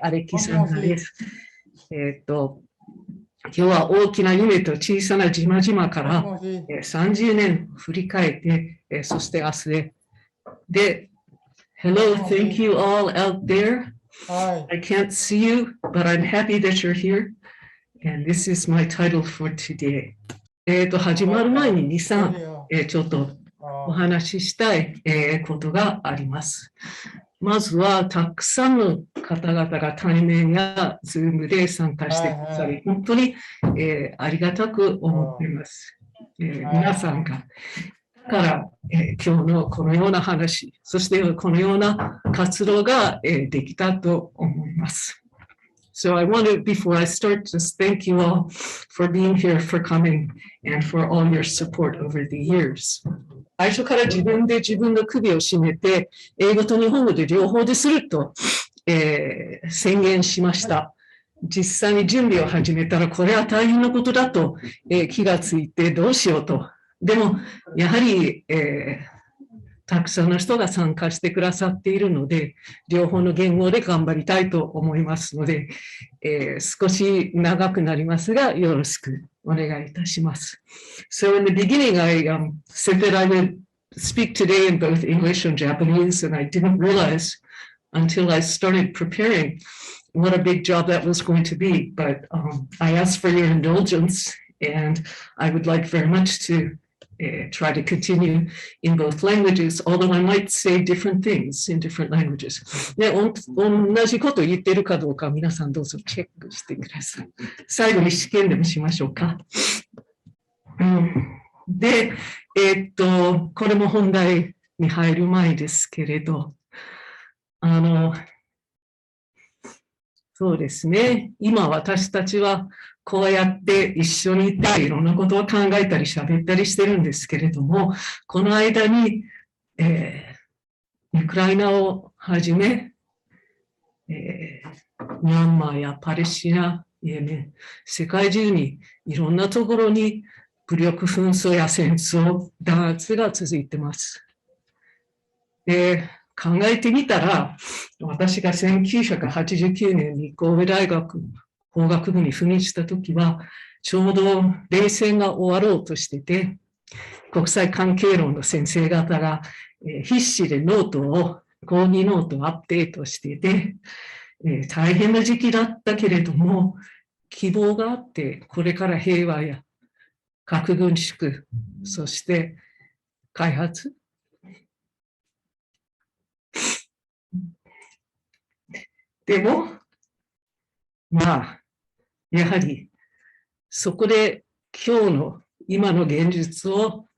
アレキサンダーです。今日は大きな夢と小さな島々から30年振り返って、そして明日で、Hello, thank you all out there. I can't see you, but I'm happy that you're here. And this is my title for today. 始まる前に2、3、ちょっとお話ししたい、ことがあります。まずは、たくさんの方々が対面や Zoom で参加してくださり、本当に、ありがたく思っています。皆さんが。だから、今日のこのような話、そしてこのような活動が、できたと思います。So I want to, before I start, just thank you all for being here, for coming, and for all your support over the years. 最初から自分で自分の首を絞めて、英語と日本語で両方ですると、宣言しました。実際に準備を始めたら、これは大変なことだと、気がついてどうしようと。でも、やはり、たくさんの人が参加してくださっているので、両方の言語で頑張りたいと思いますので、少し長くなりますが、よろしくお願いいたします。So in the beginning, I said that I would speak today in both English and Japanese, and I didn't realize until I started preparing what a big job that was going to be. But I asked for your indulgence, and I would like very much to try to continue in both languages, although I might say different things in different languages. で、同じことを言っているかどうか皆さんどうぞチェックしてください。最後に試験でもしましょうか。で、これも本題に入る前ですけれど、そうですね。今私たちはこうやって一緒にいていろんなことを考えたり喋ったりしてるんですけれども、この間に、ウクライナをはじめ、ミャンマーやパレスチナ、イエメン、世界中にいろんなところに武力紛争や戦争、弾圧が続いています。考えてみたら、私が1989年に神戸大学法学部に赴任したときは、ちょうど冷戦が終わろうとしてて、国際関係論の先生方が必死でノートを、講義ノートをアップデートしていて、大変な時期だったけれども、希望があって、これから平和や核軍縮、そして開発、でも、まあ、やはり、そこで今日の今の現実を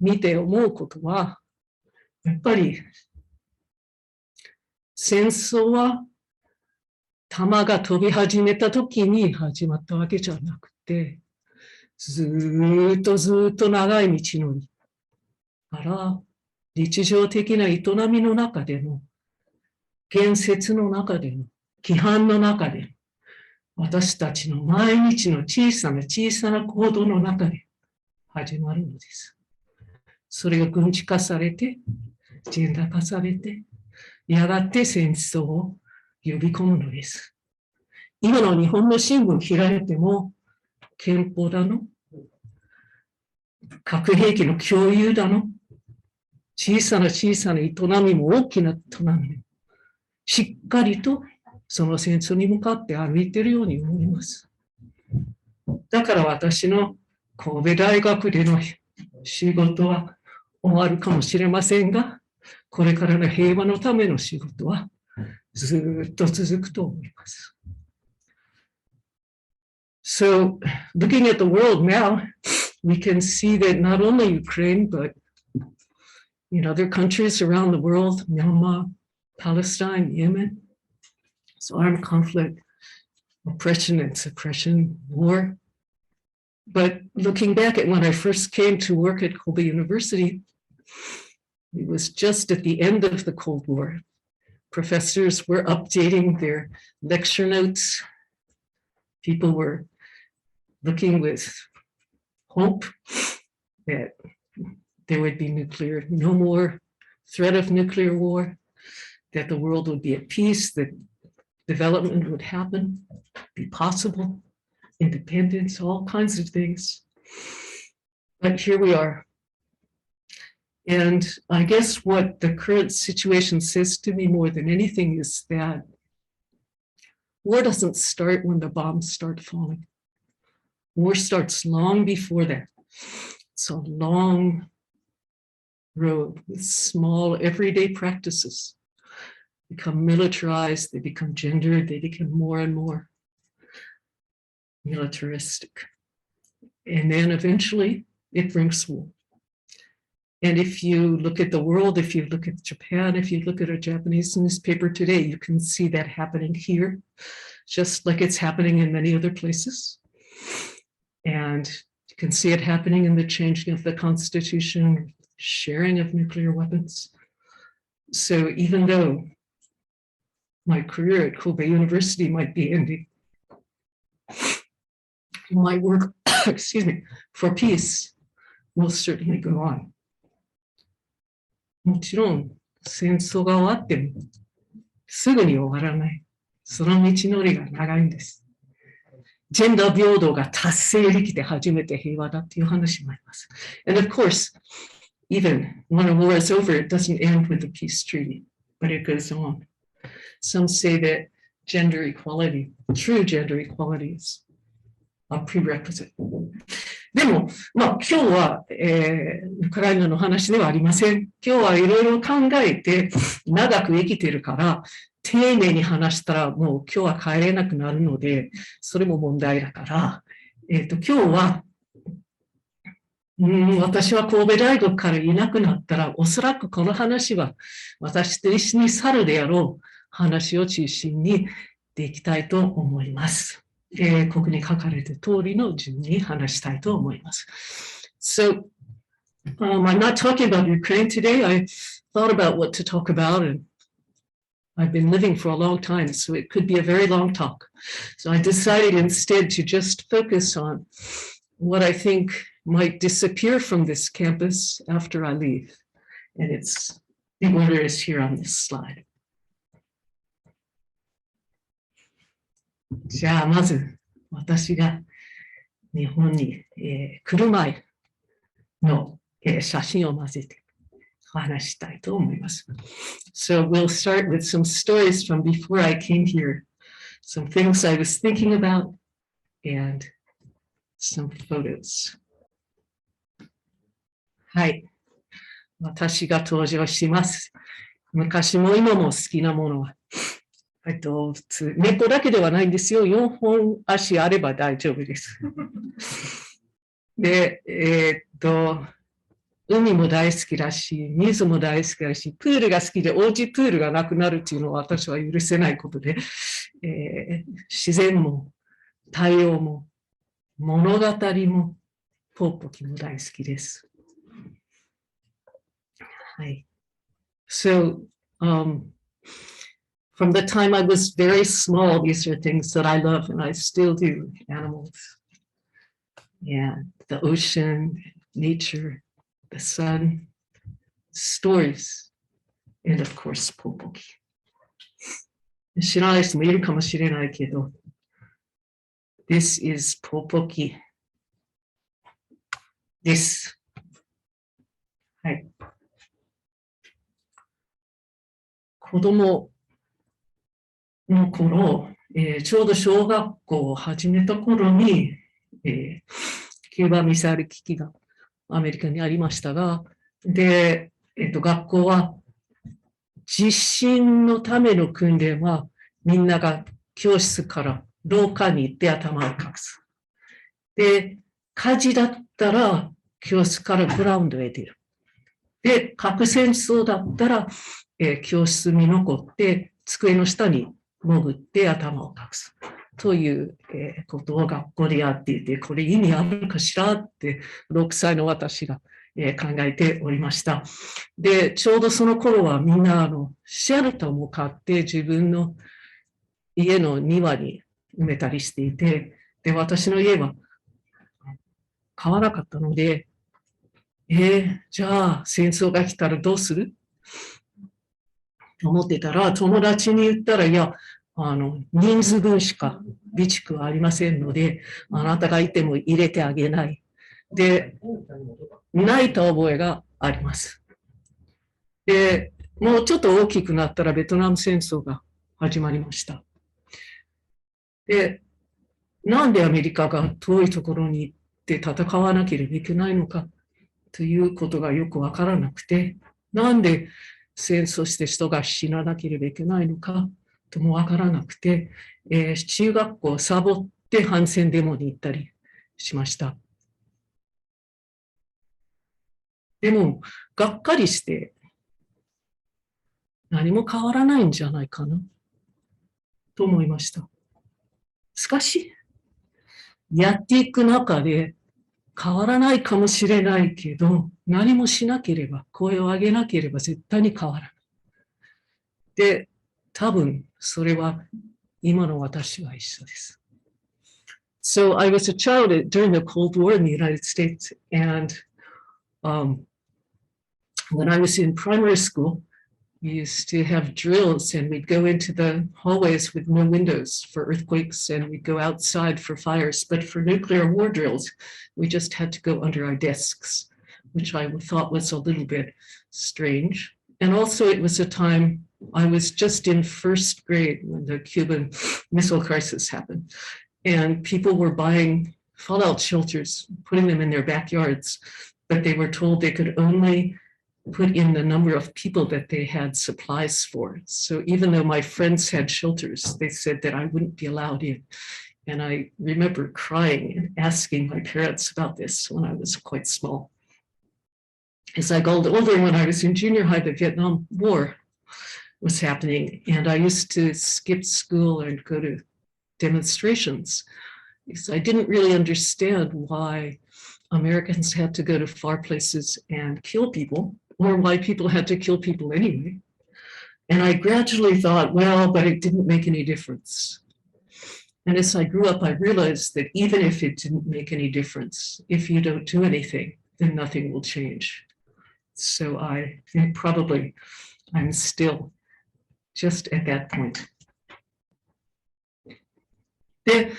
見て思うことは、やっぱり戦争は弾が飛び始めた時に始まったわけじゃなくて、ずっと長い道のりから日常的な営みの中での、言説の中での、規範の中での、私たちの毎日の小さな行動の中で始まるのです。それが軍事化されて、ジェンダー化されて、やがて戦争を呼び込むのです。今の日本の新聞開いても、憲法だの、核兵器の共有だの、小さな営みも大きな営みも、しっかりとその戦争に向かって歩いているように思います。だから私の神戸大学での仕事は終わるかもしれませんが、これからの平和のための仕事はずっと続くと思います。So, looking at the world now, we can see that not only Ukraine, but in other countries around the world, Myanmar, Palestine, Yemen, so armed conflict, oppression and suppression, war. But looking back at when I first came to work at Kobe University, it was just at the end of the Cold War. Professors were updating their lecture notes. People were looking with hope that there would be no more threat of nuclear war, that the world would be at peace, that development would happen, be possible, independence, all kinds of things. But here we are. And I guess what the current situation says to me more than anything is that war doesn't start when the bombs start falling. War starts long before that. It's a long road with small everyday practices. Become militarized, they become gendered, they become more and more militaristic. And then eventually it brings war. And if you look at the world, if you look at Japan, if you look at a Japanese newspaper today, you can see that happening here, just like it's happening in many other places. And you can see it happening in the changing of the constitution, sharing of nuclear weapons. So even though my career at Kobe University might be ending, my work, excuse me, for peace will certainly go on. もちろん戦争が終わってもすぐに終わらない。その道のりが長いんです。ジェンダー平等が達成できて初めて平和だっていう話もあります。And of course, even when a war is over, it doesn't end with a peace treaty, but it goes on. Some say that gender equality, true gender equality is a prerequisite. でも、今日は、ウクライナの話ではありません。今日はいろいろ考えて長く生きてるから、丁寧に話したらもう今日は帰れなくなるので、それも問題だから、今日は、私は神戸大学からいなくなったら、おそらくこの話は私と一緒に去るであろう話を中心にできたいと思います。ここに書かれた通りの順に話したいと思います。So, I'm not talking about Ukraine today. I thought about what to talk about, and I've been living for a long time, so it could be a very long talk. So I decided instead to just focus on what I think might disappear from this campus after I leave. And the order is here on this slide. じゃあまず私が日本に、来る前の、写真を混ぜて話したいと思います。So we'll start with some stories from before I came here, some things I was thinking about, and some photos. はい。私が登場します。昔も今も好きなものは。普通、猫だけではないんですよ。4本足あれば大丈夫です。で、海も大好きだし、水も大好きだし、プールが好きで、王子プールがなくなるっていうのは私は許せないことで、自然も太陽も物語もポーポキも大好きです。はい。So, from the time I was very small, these are things that I love and I still do. Animals, and the ocean, nature, the sun, stories, and of course, Popoki. 知らない人もいるかもしれないけど、This is Popoki. です。はい。子供の頃、ちょうど小学校を始めた頃に、キューバミサイル危機がアメリカにありましたが、で、学校は地震のための訓練はみんなが教室から廊下に行って頭を隠す。で、火事だったら教室からグラウンドへ出る。で、核戦争だったら、教室に残って机の下に潜って頭を隠すという、ことを学校でやっていて、これ意味あるかしらって6歳の私が、考えておりました。で、ちょうどその頃はみんなシェルターも買って自分の家の庭に埋めたりしていて、で、私の家は買わなかったので、じゃあ戦争が来たらどうすると思ってたら、友達に言ったら、いや、人数分しか備蓄はありませんので、あなたがいても入れてあげない。で、泣いた覚えがあります。で、もうちょっと大きくなったらベトナム戦争が始まりました。で、なんでアメリカが遠いところに行って戦わなければいけないのかということがよくわからなくて、なんで戦争して人が死ななければいけないのかともわからなくて、中学校をサボって反戦デモに行ったりしました。でも、がっかりして何も変わらないんじゃないかなと思いました。しかし、やっていく中で変わらないかもしれないけど、何もしなければ、声を上げなければ絶対に変わらない。で、多分それは今の私は一緒です。So I was a child during the Cold War in the United States, and when I was in primary school, we used to have drills, and we'd go into the hallways with no windows for earthquakes, and we'd go outside for fires. But for nuclear war drills, we just had to go under our desks, which I thought was a little bit strange. And also, it was a time I was just in first grade when the Cuban Missile Crisis happened, and people were buying fallout shelters, putting them in their backyards, but they were told they could only put in the number of people that they had supplies for. So even though my friends had shelters, they said that I wouldn't be allowed in. And I remember crying and asking my parents about this when I was quite small. As I got older, when I was in junior high, the Vietnam War was happening, and I used to skip school and go to demonstrations because I didn't really understand why Americans had to go to far places and kill people, or why people had to kill people anyway. And I gradually thought, well, but it didn't make any difference. And as I grew up, I realized that even if it didn't make any difference, if you don't do anything, then nothing will change. So I think probably I'm still just at that point. で、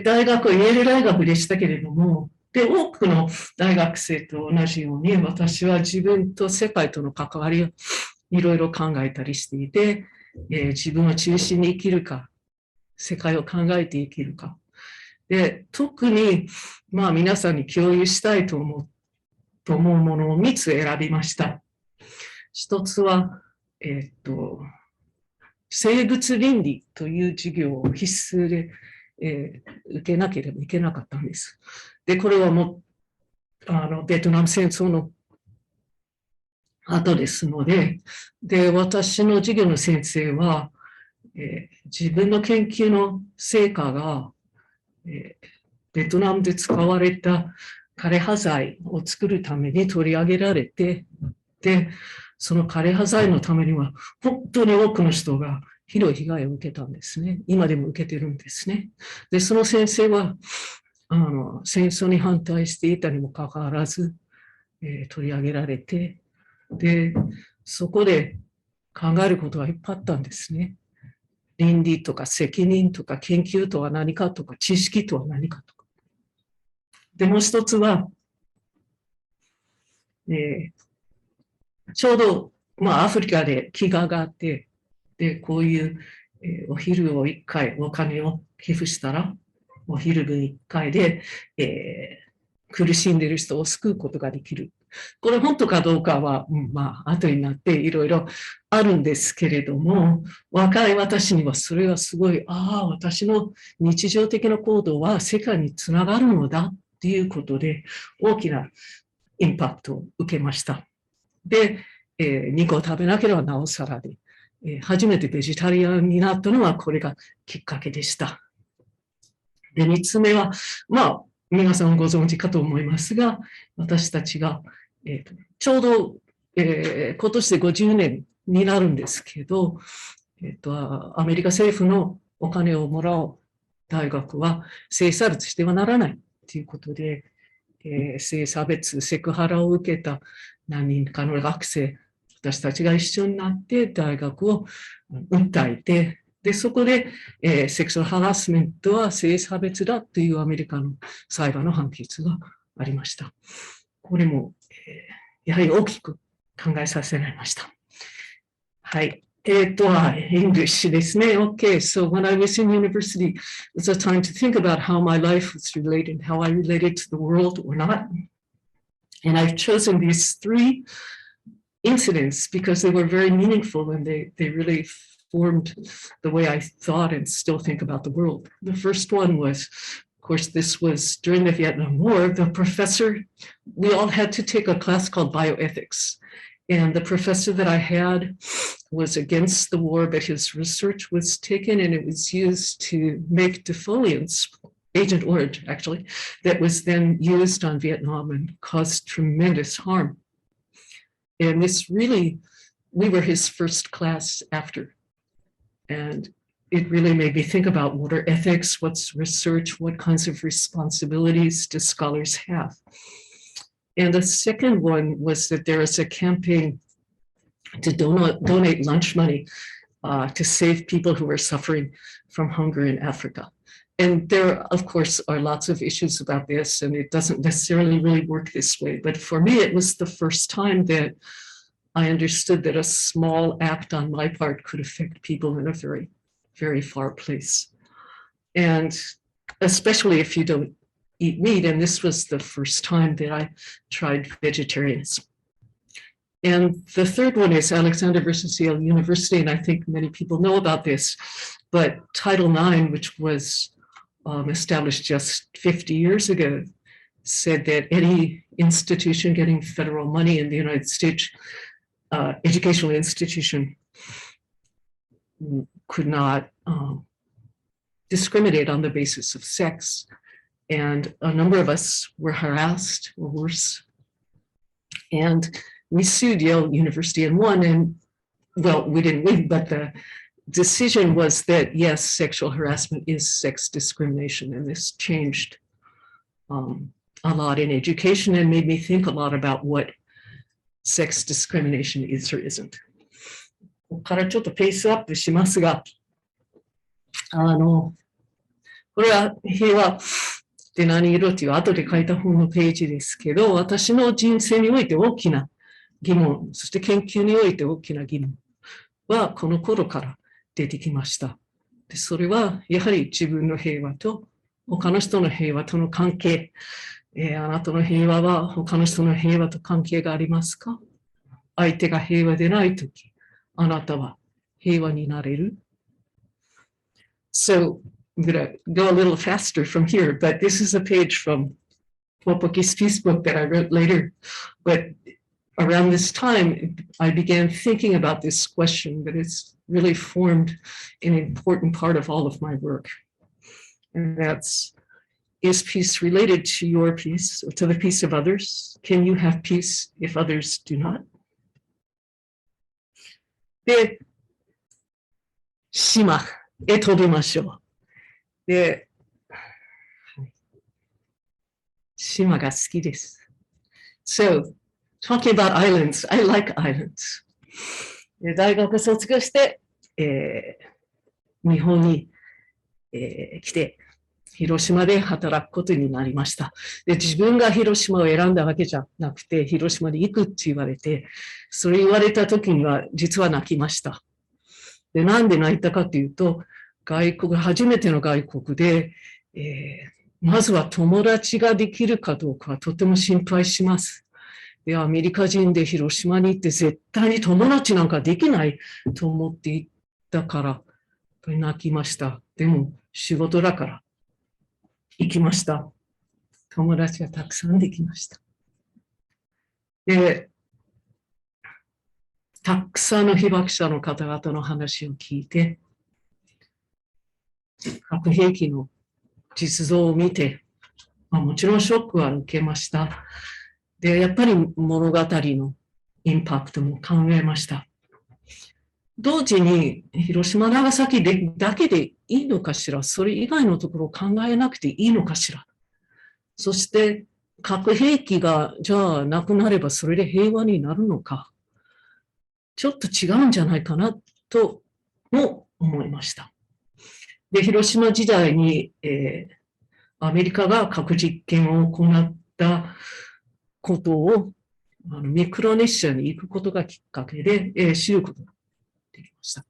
大学はイェール大学でしたけれども、で、多くの大学生と同じように、私は自分と世界との関わりをいろいろ考えたりしていて、自分は中心に生きるか、世界を考えて生きるか。で、特に、皆さんに共有したいと思うものを3つ選びました。一つは、生物倫理という授業を必須で、受けなければいけなかったんです。で、これはもう、ベトナム戦争の後ですので、で、私の授業の先生は、自分の研究の成果が、ベトナムで使われた枯葉剤を作るために取り上げられて、で、その枯葉剤のためには、本当に多くの人がひどい被害を受けたんですね。今でも受けてるんですね。で、その先生は、戦争に反対していたにもかかわらず、取り上げられて、で、そこで考えることがいっぱいあったんですね。倫理とか責任とか研究とは何かとか知識とは何かとか。で、もう一つは、ちょうど、アフリカで飢餓があって、で、こういう、お昼を1回お金を寄付したら、お昼分1回で、苦しんでいる人を救うことができる。これ本当かどうかは、後になっていろいろあるんですけれども、若い私にはそれはすごい、私の日常的な行動は世界につながるのだっていうことで、大きなインパクトを受けました。で、肉を食べなければなおさらで、初めてベジタリアンになったのはこれがきっかけでした。で、3つ目は、皆さんご存知かと思いますが、私たちが、ちょうど、今年で50年になるんですけど、アメリカ政府のお金をもらう大学は性差別してはならないということで、性差別、セクハラを受けた何人かの学生、私たちが一緒になって大学を訴えて、で、そこで、セクシャルハラスメントは性差別だというアメリカの裁判の判決がありました。これも、やはり大きく考えさせられました。はい。English ですね。Okay, so when I was in university, it was a time to think about how my life was related, how I related to the world or not. And I've chosen these 3 incidents because they were very meaningful and they really formed the way I thought and still think about the world. The first one was, of course, this was during the Vietnam War. The professor, we all had to take a class called bioethics. And the professor that I had was against the war, but his research was taken and it was used to make defoliants, Agent Orange actually, that was then used on Vietnam and caused tremendous harm. And this really, we were his first class after. And it really made me think about what are ethics, what's research, what kinds of responsibilities do scholars have. And the second one was that there is a campaign to donate lunch money to save people who are suffering from hunger in Africa. And there, of course, are lots of issues about this, and it doesn't necessarily really work this way. But for me, it was the first time that I understood that a small act on my part could affect people in a very, very far place. And especially if you don't eat meat, and this was the first time that I tried vegetarians. And the third one is Alexander versus Yale University, and I think many people know about this, but Title IX, which was established just 50 years ago, said that any institution getting federal money in the United States, educational institution, could not discriminate on the basis of sex. And a number of us were harassed or worse. And we sued Yale University and won, and well, we didn't win, but the decision was that yes, sexual harassment is sex discrimination, and this changed a lot in education and made me think a lot about what sex discrimination is or isn't. ここからちょっとペースアップしますが、これは平和って何色っていう後で書いた本のページですけど、私の人生において大きな疑問、そして研究において大きな疑問はこの頃から出てきました。で、それはやはり自分の平和と他の人の平和との関係、あなたの平和は他の人の平和と関係がありますか？相手が平和でないとき、あなたは平和になれる？ So, I'm going to go a little faster from here, but this is a page from Popoki's peace book that I wrote later. But around this time, I began thinking about this question that has really formed an important part of all of my work. And that's, is peace related to your peace or to the peace of others? Can you have peace if others do not? で、島へ飛びましょう。で、島が好きです。So, talking about islands, I like islands. 大学卒業して、日本に、来て、広島で働くことになりました。で、自分が広島を選んだわけじゃなくて、広島に行くって言われて、それ言われた時には実は泣きました。で、なんで泣いたかというと、初めての外国で、まずは友達ができるかどうかはとても心配します。で、アメリカ人で広島に行って絶対に友達なんかできないと思っていたから、泣きました。でも仕事だから行きました。友達がたくさんできました。で、たくさんの被爆者の方々の話を聞いて、核兵器の実像を見て、もちろんショックは受けました。で、やっぱり物語のインパクトも考えました。同時に、広島、長崎だけでいいのかしら、それ以外のところを考えなくていいのかしら。そして、核兵器が、じゃあなくなればそれで平和になるのか。ちょっと違うんじゃないかなとも思いました。で、広島時代に、アメリカが核実験を行ったことをミクロネシアに行くことがきっかけで、知ることができました。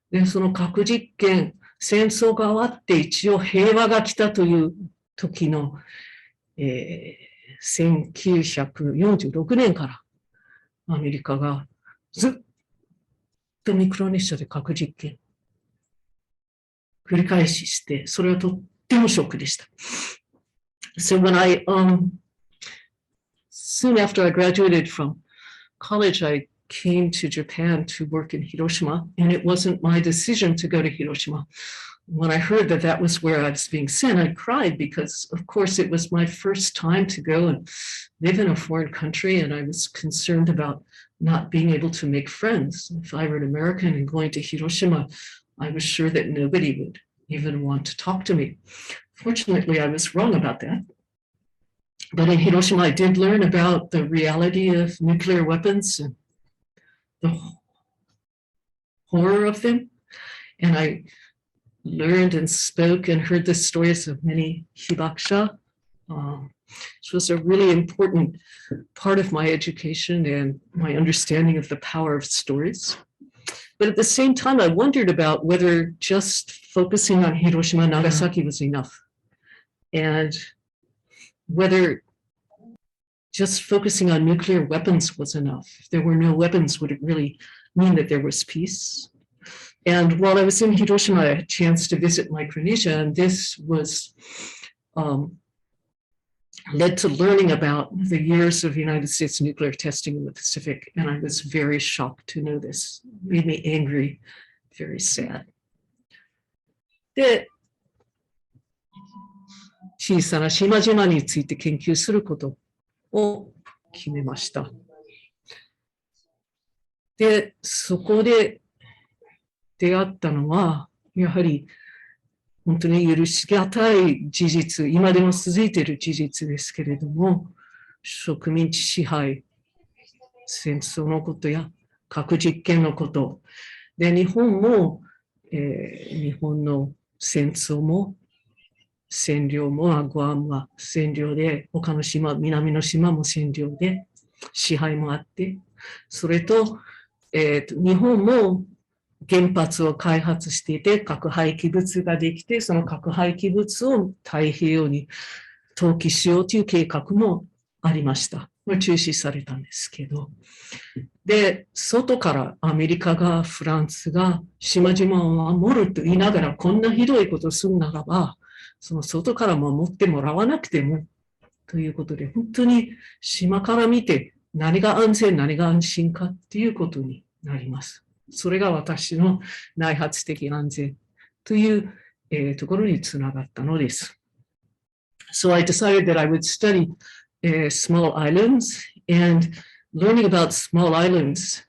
で、その核実験、戦争が終わって一応平和が来たという時の、1946年からアメリカがずっとミクロネシアで核実験繰り返しして、それはとってもショックでした。So when soon after I graduated from college, I came to Japan to work in Hiroshima, and it wasn't my decision to go to Hiroshima. When I heard that that was where I was being sent, I cried because, of course, it was my first time to go and live in a foreign country, and I was concerned about not being able to make friends. If I were an American and going to Hiroshima, I was sure that nobody would even want to talk to me. Fortunately, I was wrong about that. But in Hiroshima, I did learn about the reality of nuclear weapons and the horror of them. And I learned and spoke and heard the stories of many hibakusha. Which was a really important part of my education and my understanding of the power of stories. But at the same time, I wondered about whether just focusing on Hiroshima and Nagasaki was enough. And whether just focusing on nuclear weapons was enough. If there were no weapons, would it really mean that there was peace? And while I was in Hiroshima, I had a chance to visit Micronesia, and this was led to learning about the years of United States nuclear testing in the Pacific, and I was very shocked to know this. It made me angry, very sad. で、小さな島々について研究することを決めました。で、そこで出会ったのは、やはり本当に許しがたい事実、今でも続いている事実ですけれども、植民地支配、戦争のことや核実験のこと、で、日本も、日本の戦争も占領もグアムは占領で、他の島、南の島も占領で、支配もあって、それと、日本も原発を開発していて、核廃棄物ができて、その核廃棄物を太平洋に投棄しようという計画もありました。中止されたんですけど。で、外からアメリカが、フランスが島々を守ると言いながら、こんなひどいことをするならば、その外から守ってもらわなくても、ということで、本当に島から見て何が安全、何が安心かっていうことになります。それが私の内発的安全という、ところにつながったのです。So I decided that I would study small islands, and learning about small islands,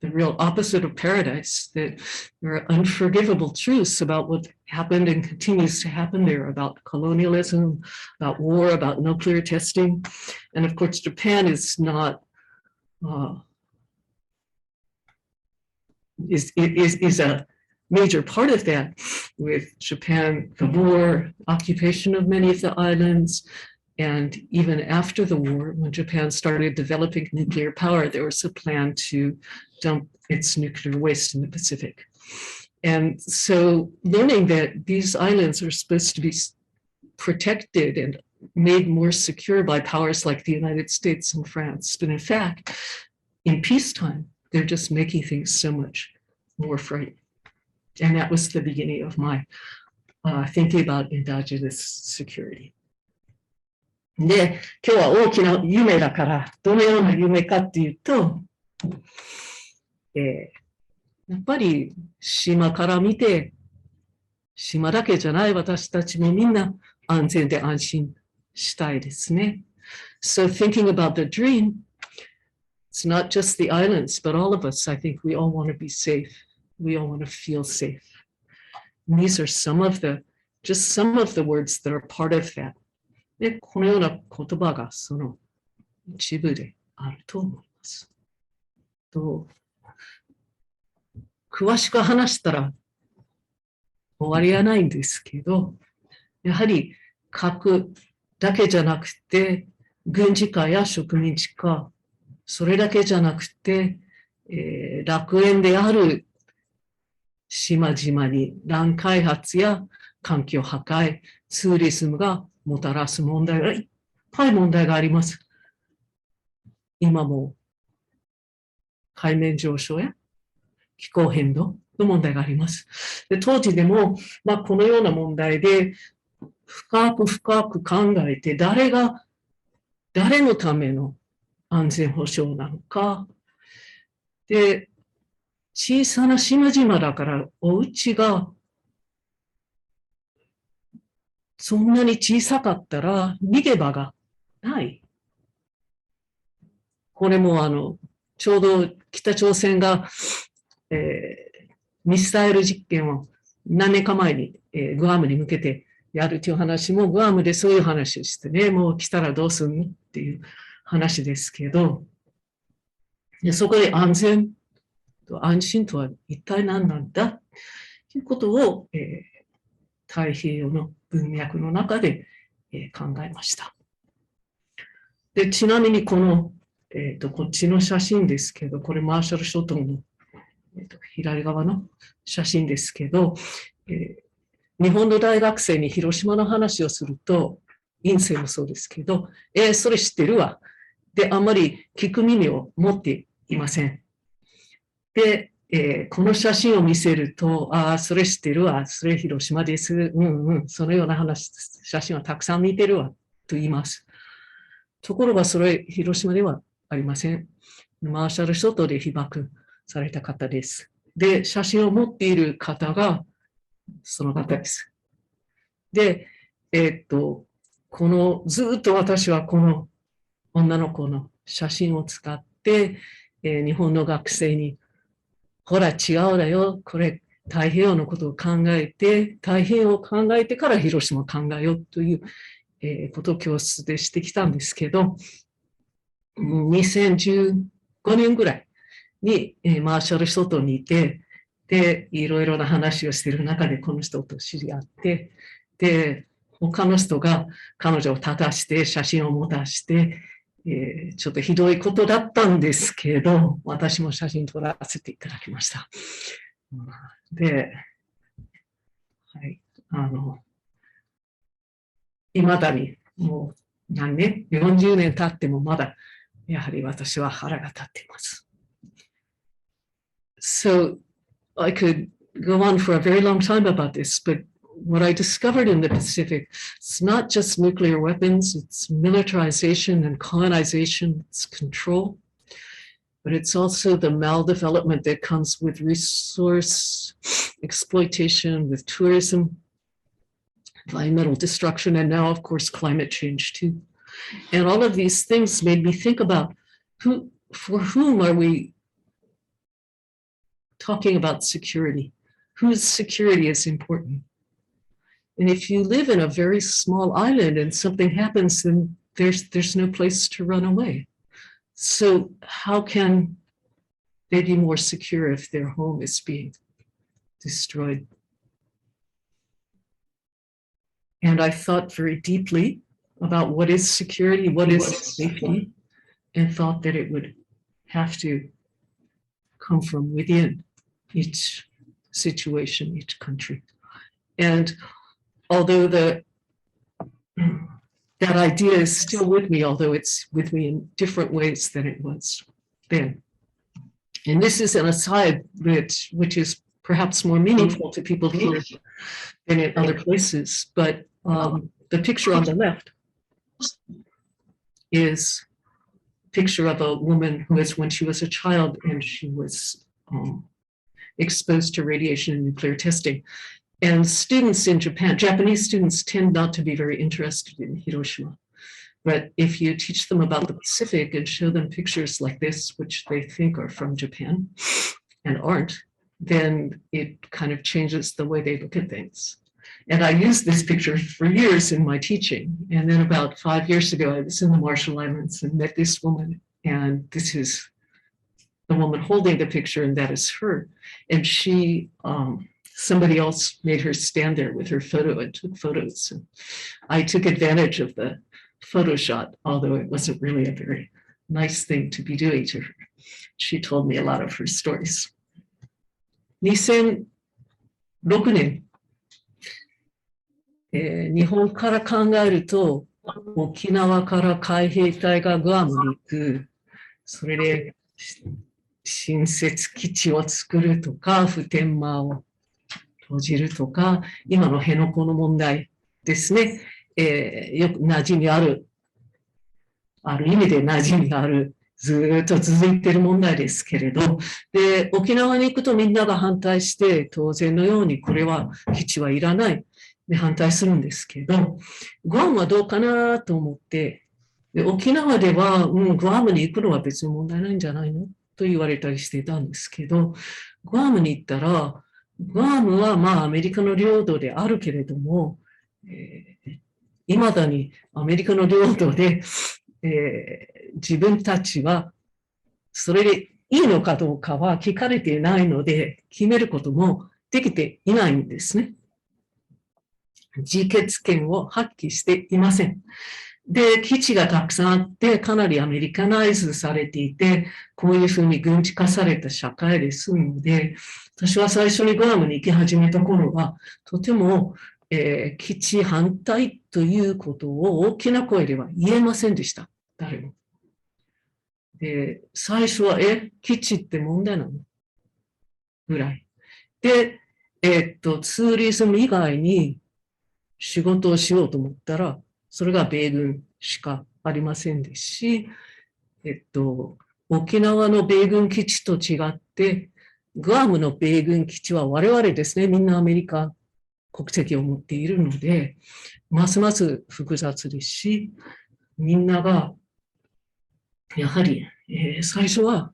the real opposite of paradise, that there are unforgivable truths about what happened and continues to happen there, about colonialism, about war, about nuclear testing. And of course, Japan is not, is a major part of that, with Japan, the war, occupation of many of the islands, and even after the war, when Japan started developing nuclear power, there was a plan to dump its nuclear waste in the Pacific. And so learning that these islands are supposed to be protected and made more secure by powers like the United States and France, but in fact, in peacetime, they're just making things so much more frightening. And that was the beginning of my thinking about endogenous security. で、今日は大きな夢だから、どのような夢かっていうと、やっぱり島から見て、島だけじゃない私たちもみんな安全で安心したいですね。So thinking about the dream, it's not just the islands, but all of us, I think we all want to be safe. We all want to feel safe. And these are just some of the words that are part of that. で、このような言葉がその一部であると思います。詳しく話したら終わりはないんですけど、やはり核だけじゃなくて、軍事化や植民地化、それだけじゃなくて、楽園である島々に乱開発や環境破壊、ツーリズムがもたらす問題がいっぱい問題があります。今も海面上昇や気候変動の問題があります。で当時でも、このような問題で深く深く考えて、誰のための安全保障なのか。で、小さな島々だからお家がそんなに小さかったら逃げ場がない。これもちょうど北朝鮮が、ミサイル実験を何年か前に、グアムに向けてやるという話も、グアムでそういう話をしてね、もう来たらどうするのっていう話ですけど、でそこで安全と安心とは一体何なんだということを、太平洋の文脈の中で、考えました。でちなみにこの、こっちの写真ですけど、これマーシャル諸島の、左側の写真ですけど、日本の大学生に広島の話をすると、院生もそうですけど、それ知ってるわ。で、あんまり聞く耳を持っていません。で、この写真を見せると、それ知ってるわ。それ広島です。そのような写真はたくさん見てるわ。と言います。ところがそれ広島ではありません。マーシャル諸島で被爆された方です。で、写真を持っている方がその方です。で、ずっと私はこの女の子の写真を使って、日本の学生に、ほら違うだよ、これ太平洋のことを考えて、太平洋を考えてから広島を考えようという、ことを教室でしてきたんですけど、2015年ぐらいに、マーシャル諸島にいて、で、いろいろな話をしている中でこの人と知り合って、で、他の人が彼女を立たして写真を持たして、ちょっとひどいことだったんですけど、私も写真撮らせていただきました。で、はい、未だにもう何年、40年経ってもまだやはり私は腹が立っています。So, I could go on for a very long time about this, but what I discovered in the Pacific, it's not just nuclear weapons, it's militarization and colonization, it's control, but it's also the maldevelopment that comes with resource exploitation, with tourism, environmental destruction, and now, of course, climate change too. And all of these things made me think about for whom are we talking about security? Whose security is important? And if you live in a very small island and something happens, then there's no place to run away. So how can they be more secure if their home is being destroyed? And I thought very deeply about what is security, what is safety, and thought that it would have to come from within each situation, each country. And although that idea is still with me, although it's with me in different ways than it was then. And this is an aside which is perhaps more meaningful to people here than in other places. But the picture on the left is a picture of a woman who is when she was a child and she was exposed to radiation and nuclear testing. And students in Japan, Japanese students tend not to be very interested in Hiroshima. But if you teach them about the Pacific and show them pictures like this, which they think are from Japan and aren't, then it kind of changes the way they look at things. And I used this picture for years in my teaching. And then about 5 years ago, I was in the Marshall Islands and met this woman. And this is the woman holding the picture, and that is her. And she somebody else made her stand there with her photo and took photos. And I took advantage of the photo shot, although it wasn't really a very nice thing to be doing to her. She told me a lot of her stories. 2006年、日本から考えると、沖縄から海兵隊がグアムに行く、それで新設基地を作るとか、普天間を閉じるとか、今の辺野古の問題ですね、よく馴染みある意味で馴染みある、ずっと続いている問題ですけれど、で、沖縄に行くとみんなが反対して、当然のようにこれは基地はいらない。で、反対するんですけど、グアムはどうかなと思って、で沖縄では、グアムに行くのは別に問題ないんじゃないのと言われたりしてたんですけど、グアムに行ったら、グアムはまあアメリカの領土であるけれども、未だにアメリカの領土で、自分たちはそれでいいのかどうかは聞かれていないので、決めることもできていないんですね。自決権を発揮していません。で、基地がたくさんあって、かなりアメリカナイズされていて、こういうふうに軍事化された社会ですので、私は最初にグアムに行き始めた頃は、とても、基地反対ということを大きな声では言えませんでした。誰も。で、最初は、基地って問題なのぐらい。で、ツーリズム以外に仕事をしようと思ったら、それが米軍しかありませんですし、沖縄の米軍基地と違って、グアムの米軍基地は我々ですね、みんなアメリカ国籍を持っているので、ますます複雑ですし、みんなが、やはり、最初は、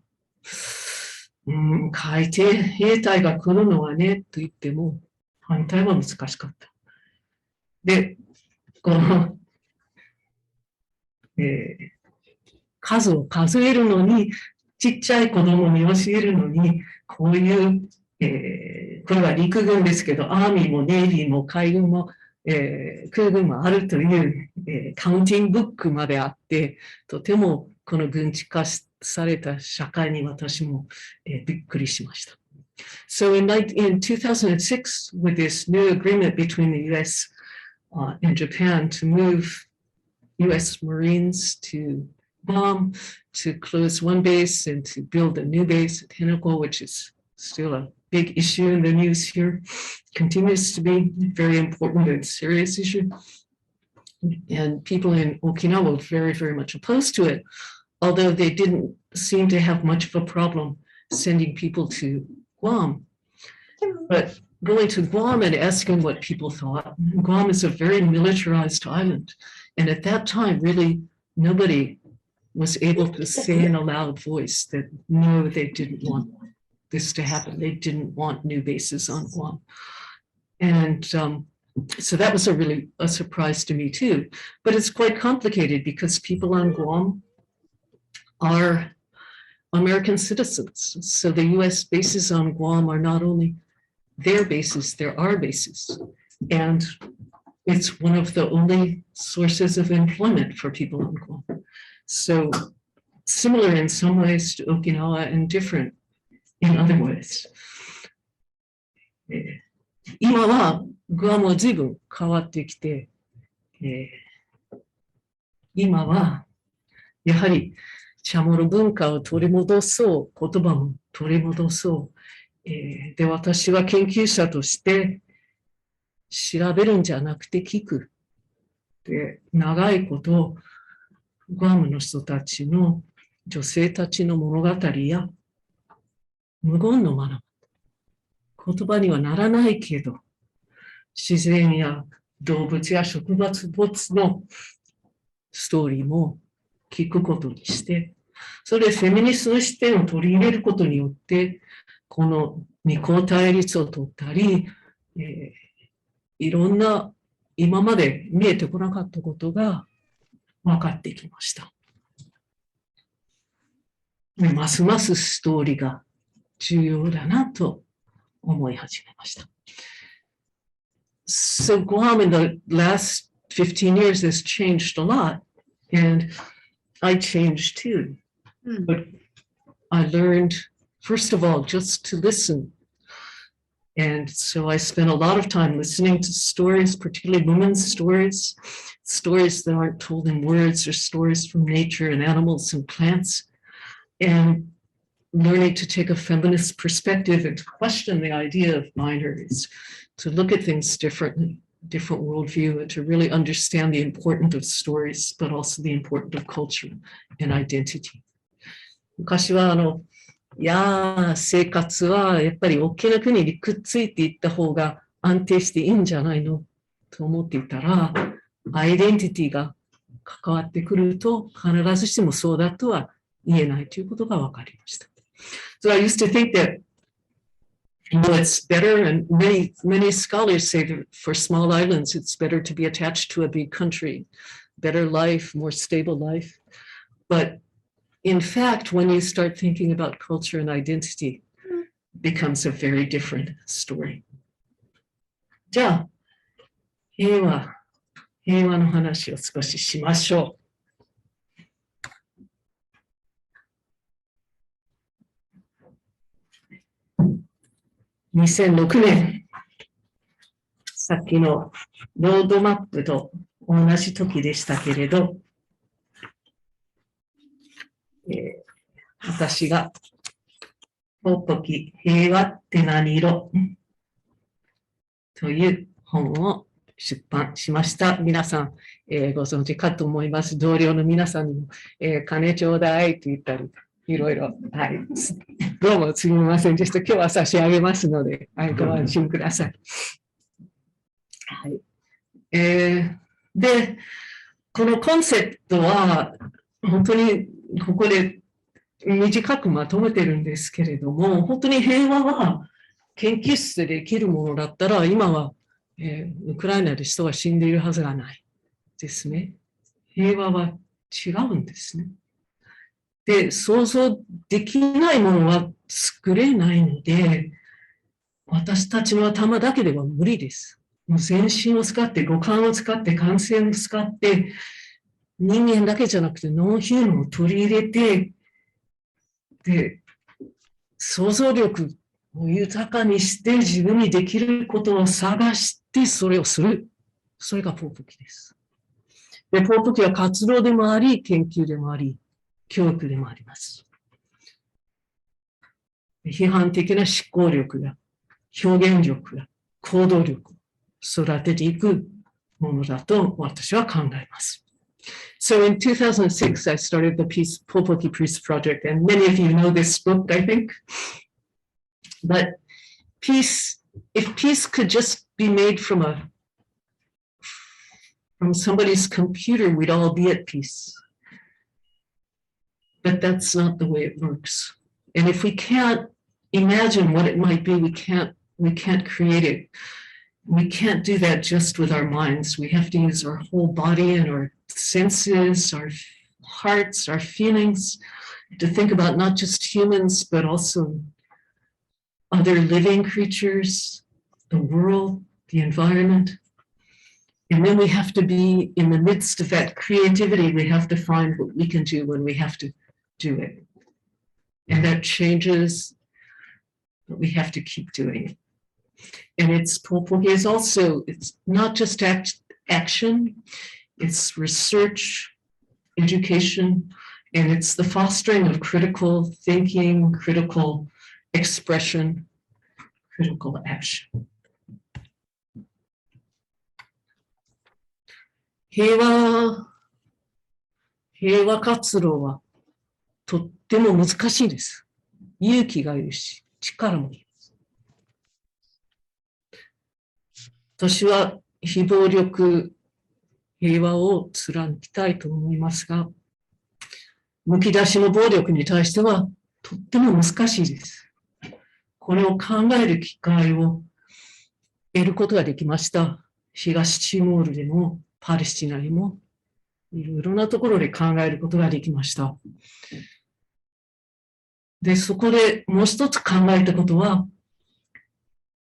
海底兵隊が来るのはね、と言っても、反対は難しかった。で、この、数を数えるのに、ちっちゃい子供に教えるのに、こういう、これは陸軍ですけど、アーミーもネイビーも海軍も、空軍もあるという、カウンティングブックまであって、とてもこの軍事化された社会に私も、びっくりしました。So in 2006, with this new agreement between the US and Japan to move US Marines to Guam, to close one base and to build a new base at Henoko, which is still a big issue in the news here, continues to be a very important and serious issue. And people in Okinawa were very, very much opposed to it, although they didn't seem to have much of a problem sending people to Guam. But going to Guam and asking what people thought, Guam is a very militarized island. And at that time, really, nobody was able to say in a loud voice that no, they didn't want this to happen. They didn't want new bases on Guam. And so that was a surprise to me too. But it's quite complicated because people on Guam are American citizens. So the US bases on Guam are not only their bases, they're our bases. And it's one of the only sources of employment for people on Guam. So similar in some ways to Okinawa and different in other ways. 今はグアムは随分変わってきて、今はやはりチャモロ文化を取り戻そう、言葉も取り戻そう。で、私は研究者として調べるんじゃなくて聞く。で、長いことグアムの人たちの女性たちの物語や無言の学び。言葉にはならないけど、自然や動物や植物のストーリーも聞くことにして、それでフェミニストの視点を取り入れることによって、この二項対立を取ったり、いろんな今まで見えてこなかったことが分かってきました。ますますストーリーが重要だなと思い始めました。So Guam in the last 15 years has changed a lot, and I changed too. But I learned, first of all, just to listen. And so I spent a lot of time listening to stories, particularly women's stories, stories that aren't told in words, or stories from nature and animals and plants, and learning to take a feminist perspective and to question the idea of binaries, to look at things differently, different worldview, and to really understand the importance of stories, but also the importance of culture and identity. 昔はいやー、生活はやっぱり大きな国にくっついていった方が安定していいんじゃないのと思っていたら、アイデンティティが関わってくると必ずしもそうだとは言えないということが分かりました。So I used to think that, it's better, and many scholars say that for small islands, it's better to be attached to a big country, better life, more stable life. But in fact, when you start thinking about culture and identity, it becomes a very different story. じゃあ、平和の話を少ししましょう。2006年、さっきのロードマップと同じ時でしたけれど、私がポポキ平和って何色という本を出版しました。皆さん、ご存知かと思います。同僚の皆さんにも、金ちょうだいと言ったり、いろいろ、はい、どうもすみませんでした。今日は差し上げますので、はい、ご安心ください。はい。で、このコンセプトは、本当にここで短くまとめてるんですけれども、本当に平和は研究室でできるものだったら、今は、ウクライナで人が死んでいるはずがないですね。平和は違うんですね。で、想像できないものは作れないので、私たちの頭だけでは無理です。もう全身を使って、五感を使って、感性を使って、人間だけじゃなくてノンヒューマンを取り入れて、で、想像力を豊かにして自分にできることを探してそれをする。それがポーポキです。で、ポーポキは活動でもあり、研究でもあり、教育でもあります。批判的な思考力や表現力や行動力を育てていくものだと私は考えます。So in 2006, I started the Popoki Peace Project, and many of you know this book, I think. But if peace could just be made from somebody's computer, we'd all be at peace. But that's not the way it works. And if we can't imagine what it might be, we can't create it. We can't do that just with our minds. We have to use our whole body and our senses, our hearts, our feelings, to think about not just humans, but also other living creatures, the world, the environment. And then we have to be in the midst of that creativity. We have to find what we can do when we have to do it. And that changes, but we have to keep doing it. And Popoki is also, it's not just action, it's research, education, and it's the fostering of critical thinking, critical expression, critical action. 平和活動はとっても難しいです。勇気がいるし、力もいる。私は非暴力平和を貫きたいと思いますが、むき出しの暴力に対してはとっても難しいです。これを考える機会を得ることができました。東チモールでもパレスチナでもいろいろなところで考えることができました。で、そこでもう一つ考えたことは、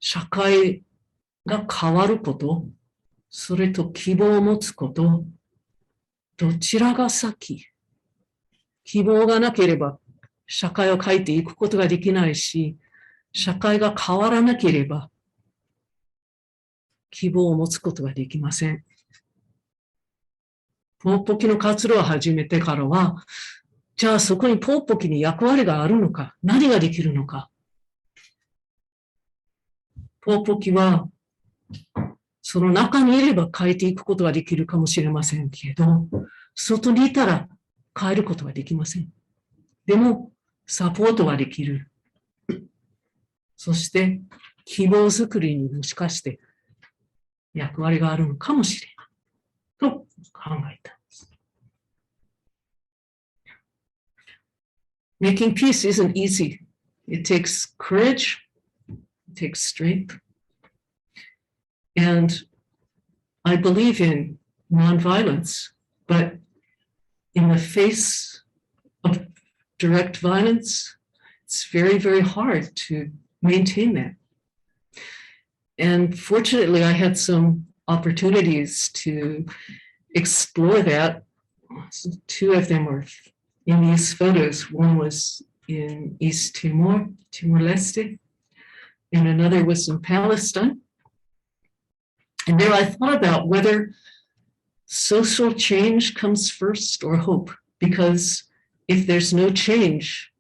社会が変わること、それと希望を持つこと、どちらが先？希望がなければ社会を変えていくことができないし、社会が変わらなければ希望を持つことができません。ポーポキの活動を始めてからは、じゃあそこにポーポキに役割があるのか、何ができるのか。ポーポキはその中にいれば変えていくことができるかもしれませんけど、外にいたら変えることはできません。でも、サポートはできる。そして、希望づくりにもしかして役割があるのかもしれない。と考えたんです。Making peace isn't easy. It takes courage. It takes strength. And I believe in nonviolence, but in the face of direct violence, it's very, very hard to maintain that. And fortunately, I had some opportunities to explore that. Two of them were in these photos. One was in East Timor, Timor-Leste, and another was in Palestine. And there I thought about whether social change comes first or hope, because if there's no change,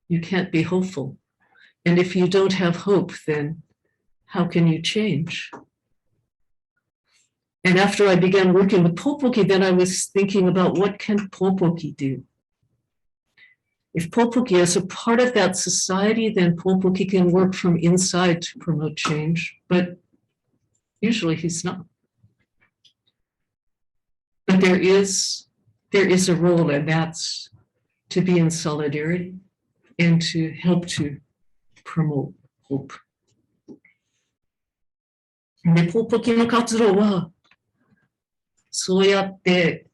you can't be hopeful. And if you don't have hope, then how can you change? And after I began working with Popoki, then I was thinking about what can Popoki do? If Popoki is a part of that society, then Popoki can work from inside to promote change, but usually he's not. But there is a role, and that's to be in solidarity and to help to promote hope. で、ポポキの活動は、そうやって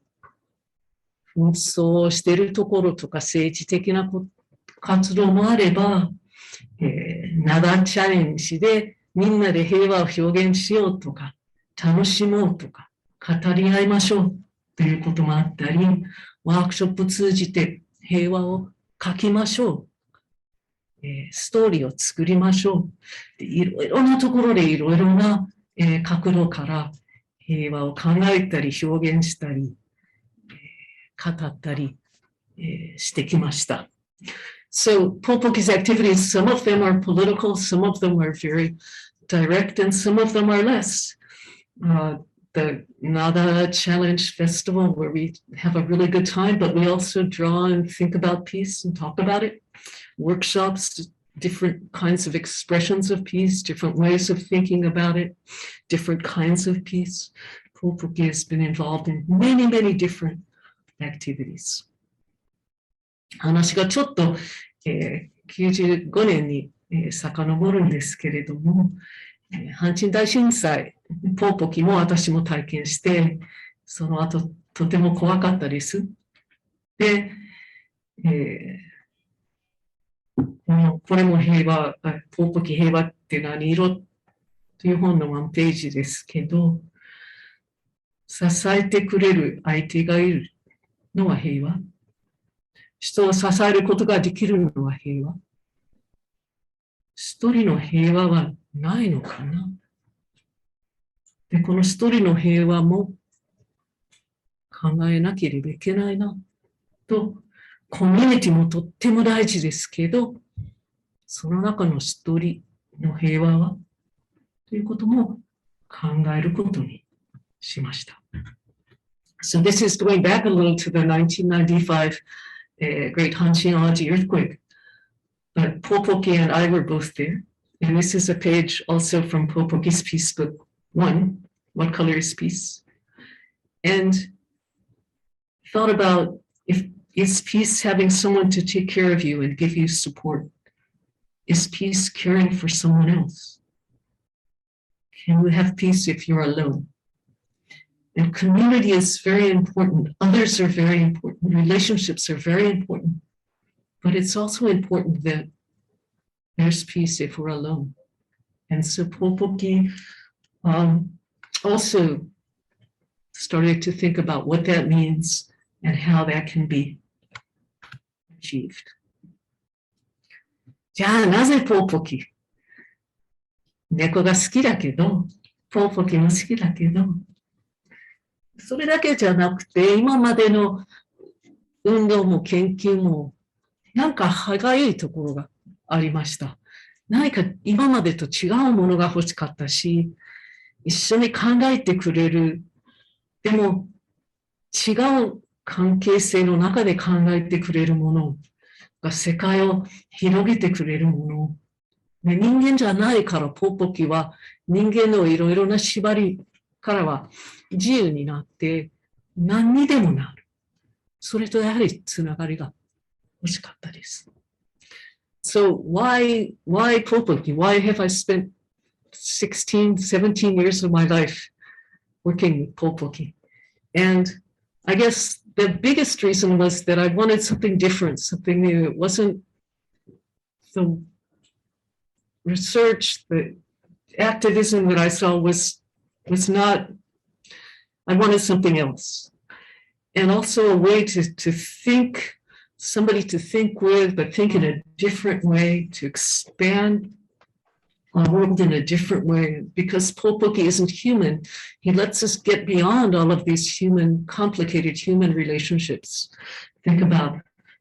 紛争をしているところとか政治的な活動もあれば、ナチャレンジでみんなで平和を表現しようとか、楽しもうとか、語り合いましょうということもあったり、ワークショップ通じて平和を書きましょう。ストーリーを作りましょう。いろいろなところでいろいろな角度から平和を考えたり表現したり語ったりしてきました。So Popoki's activities, some of them are political, some of them are very direct, and some of them are less. The Nada Challenge Festival, where we have a really good time, but we also draw and think about peace and talk about it. Workshops, different kinds of expressions of peace, different ways of thinking about it, different kinds of peace. Popoki has been involved in many, many different activities. 話がちょっと、95年に、遡るんですけれども、阪神大震災、ポポキも私も体験して、その後とても怖かったです。で、これも平和、ポポキ平和って何色という本のワンページですけど、支えてくれる相手がいるのは平和。人を支えることができるのは平和。一人の平和はないのかな。で、この一人の平和も考えなければいけないなと、コミュニティもとっても大事ですけど、その中の一人の平和はということも考えることにしました。So this is going back a little to the 1995 Great Hanshin-Aji earthquake. But Popoki and I were both there. And this is a page also from Popoki's Peace Book 1, What Color is Peace? And thought about is peace having someone to take care of you and give you support? Is peace caring for someone else? Can you have peace if you're alone? And community is very important. Others are very important. Relationships are very important. But it's also important that there's peace if we're alone. And so Popoki also started to think about what that means and how that can be achieved. じゃあ、なぜポーポキ？猫が好きだけど、ポーポキも好きだけど、それだけじゃなくて、今までの運動も研究も、なんか歯がゆいところがありました。何か今までと違うものが欲しかったし、一緒に考えてくれる、でも違う関係性の中で考えてくれるものが世界を広げてくれるもの。人間じゃないからポーポキは人間のいろいろな縛りからは自由になって何にでもなる。それとやはりつながりが欲しかったです。So why Popoki? Why have I spent 16, 17 years of my life working with Popoki? And I guess the biggest reason was that I wanted something different, something new. It wasn't the research, the activism that I saw was not, I wanted something else. And also a way to think, somebody to think with, but think in a different way, to expand our world in a different way. Because Popoki isn't human, he lets us get beyond all of these complicated human relationships. Think about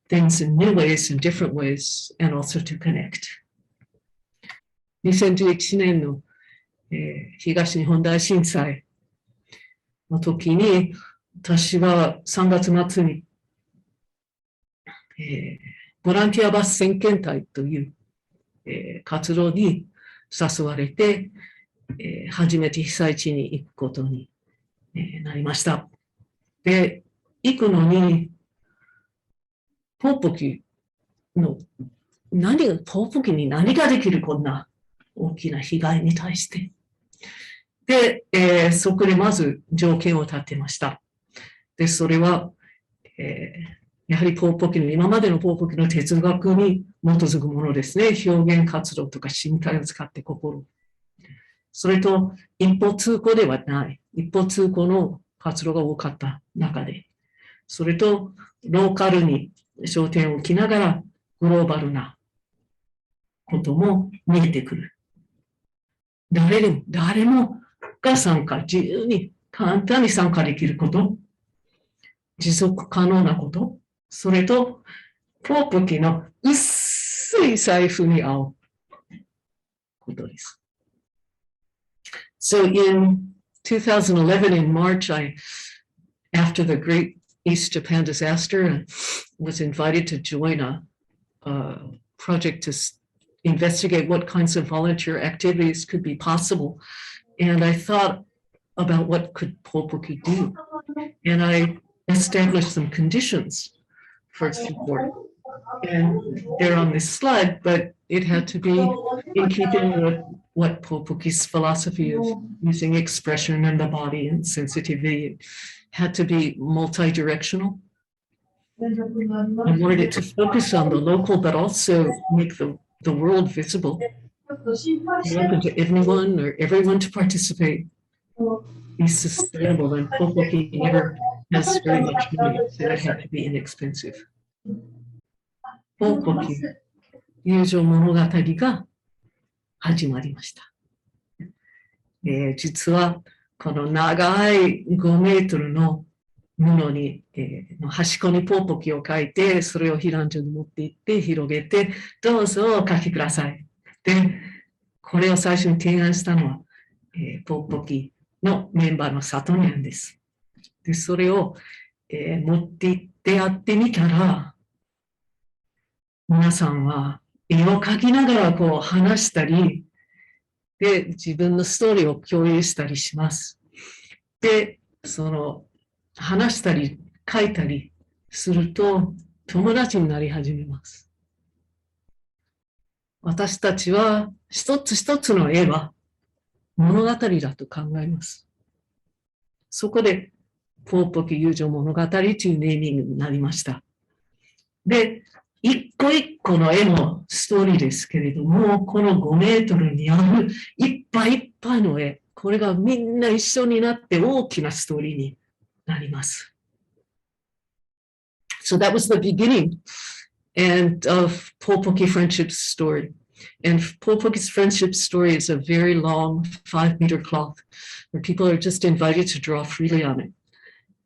things in new ways, in different ways, and also to connect. 2011年の、東日本大震災の時に、私は3月末に、ボランティアバス先遣隊という、活動に誘われて、初めて被災地に行くことに、なりました。で、行くのに、ポーポキに何ができるこんな大きな被害に対して。で、そこでまず条件を立てました。で、それは、やはりポーポキの、今までのポーポキの哲学に基づくものですね。表現活動とか身体を使って心。それと、一方通行ではない。一方通行の活動が多かった中で。それと、ローカルに焦点を置きながら、グローバルなことも見えてくる。誰もが参加、自由に簡単に参加できること。持続可能なこと。それと、ポーポキの薄い財布に合うことです。So in 2011, in March, after the Great East Japan disaster, I was invited to join a project to investigate what kinds of volunteer activities could be possible. And I thought about what could Popoki do. And I established some conditions for support. And they're on this slide, but it had to be in keeping with what Popoki's philosophy of using expression in the body and sensitivity. It had to be multi-directional. I wanted it to focus on the local, but also make the world visible. Be open to anyone or everyone to participate. Be sustainable, and Popoki never has very much money, so it had to be inexpensive. Popoki, 友情物語が始まりました。実はこの長い5メートルの布に、の端っこにポーポキを書いて、それを避難所に持って行って広げて、どうぞお書きください。で、これを最初に提案したのは、ポーポキのメンバーのサトニャンです。で、それを、持って行ってやってみたら、皆さんは絵を描きながらこう話したり、で、自分のストーリーを共有したりします。で、話したり書いたりすると友達になり始めます。私たちは一つ一つの絵は物語だと考えます。そこでポーポキ友情物語というネーミングになりました。で、一個一個の絵のストーリーですけれども、この5メートルにあるいっぱいいっぱいの絵、これがみんな一緒になって大きなストーリーになります。So that was the beginning of Popoki friendship's story. And Popoki's friendship story is a very long 5-meter cloth where people are just invited to draw freely on it.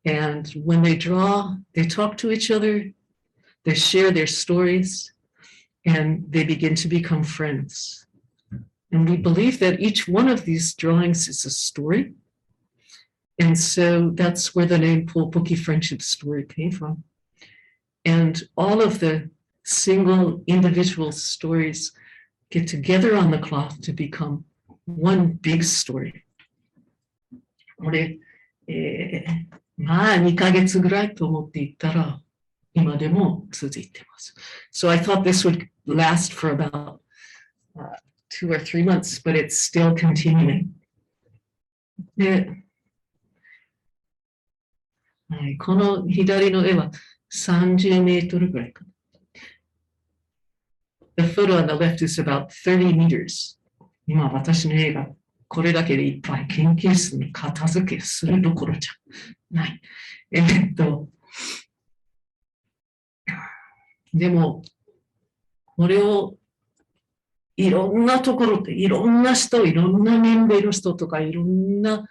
And when they draw, they talk to each other, they share their stories, and they begin to become friends. And we believe that each one of these drawings is a story. And so that's where the name Popoki friendship story came from. And all of the single individual stories get together on the cloth to become one big story. これ、まあ2ヶ月ぐらいと思っていったら、今でも続いてます。So I thought this would last for about 2 or 3 months, but it's still continuing. で、はい、この左の絵は30メートルぐらいかな。The photo on the left is about 30 meters. 今私の絵がこれだけでいっぱい研究室に片付けするどころじゃない。でも、これをいろんなところで、いろんな人、いろんな年齢の人とか、いろんな、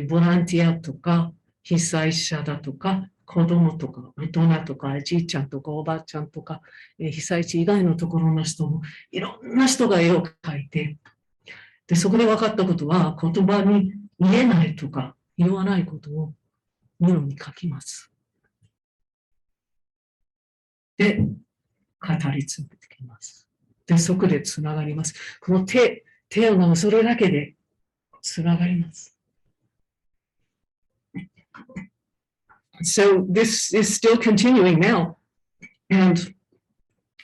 ボランティアとか、被災者だとか、子供とか、大人とか、じいちゃんとか、おばあちゃんとか、被災地以外のところの人も、いろんな人が絵を描いて、で、そこで分かったことは、言葉に言えないとか、言わないことを布に描きます。で、語り続けています。で、そこでつながります。この手を伸ばすそれだけでつながります。So this is still continuing now. And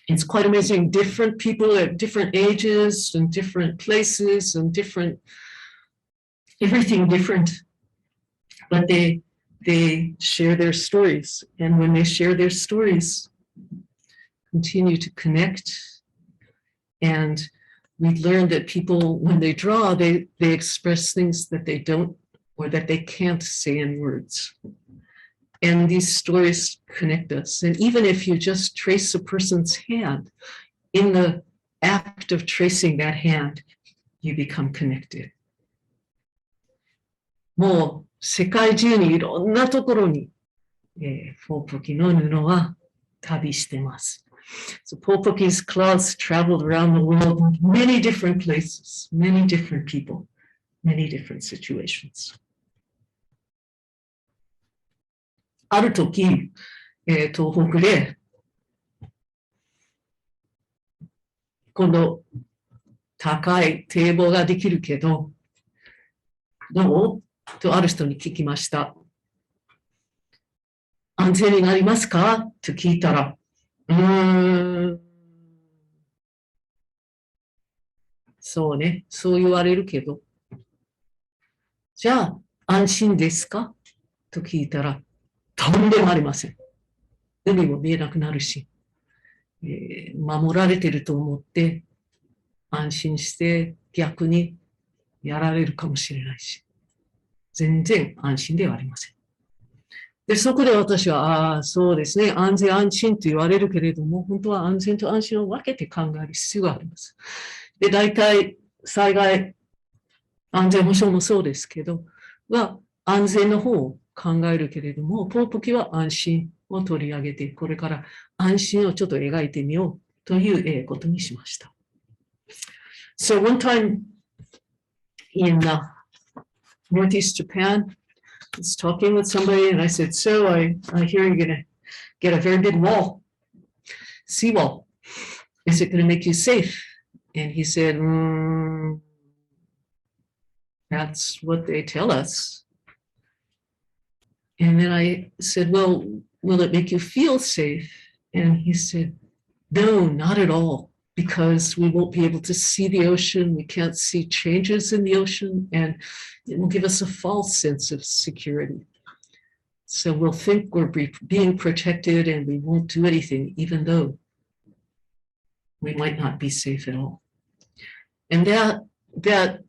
it's quite amazing. Different people at different ages and different places and everything different. But they share their stories. And when they share their stories, continue to connect. And we learned that people, when they draw, they express things that they don't or that they can't say in words. And these stories connect us. And even if you just trace a person's hand, in the act of tracing that hand, you become connected. もう世界中にいろんなところに、Popokiの布は旅してます。So Popoki's cloths traveled around the world in many different places, many different people, many different situations. ある時、東北で、今度、高い堤防ができるけど、どうとある人に聞きました。安全になりますかと聞いたら、そうね、そう言われるけど、じゃあ、安心ですかと聞いたら、とんでもありません。海も見えなくなるし、守られていると思って安心して逆にやられるかもしれないし、全然安心ではありません。で、そこで私は、そうですね、安全安心と言われるけれども、本当は安全と安心を分けて考える必要があります。で、大体災害、安全保障もそうですけど、は安全の方を考えるけれども、Popokiは安心を取り上げて、これから安心をちょっと描いてみようということにしました。So one time in Northeast Japan, I was talking with somebody and I said, so I hear you're going to get a very big wall, seawall. Is it going to make you safe? And he said, that's what they tell us. And then I said, well, will it make you feel safe? And he said, no, not at all, because we won't be able to see the ocean. We can't see changes in the ocean, and it will give us a false sense of security. So we'll think we're being protected and we won't do anything, even though we might not be safe at all. And that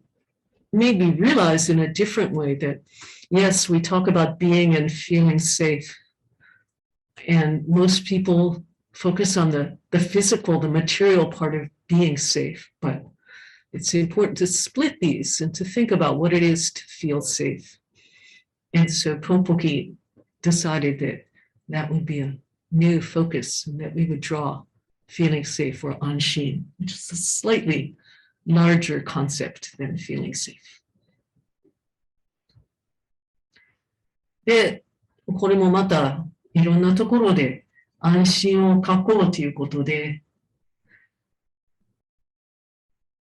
made me realize in a different way that, yes, we talk about being and feeling safe. And most people focus on the physical, the material part of being safe. But it's important to split these and to think about what it is to feel safe. And so Popoki decided that that would be a new focus and that we would draw feeling safe or anshin, which is a slightly larger concept than feeling safe. で、これもまたいろんなところで安心を書こうということで、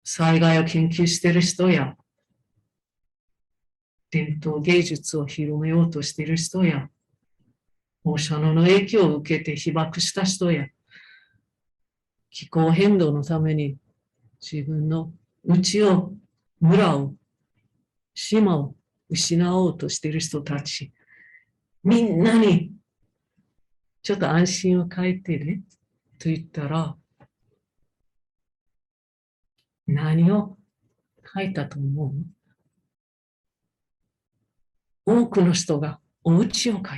災害を研究している人や、伝統芸術を広めようとしている人や、放射能の影響を受けて被爆した人や、気候変動のために自分の家を、村を、島を失おうとしている人たち、みんなにちょっと安心を書いてねと言ったら、何を書いたと思う？多くの人がお家を書いた。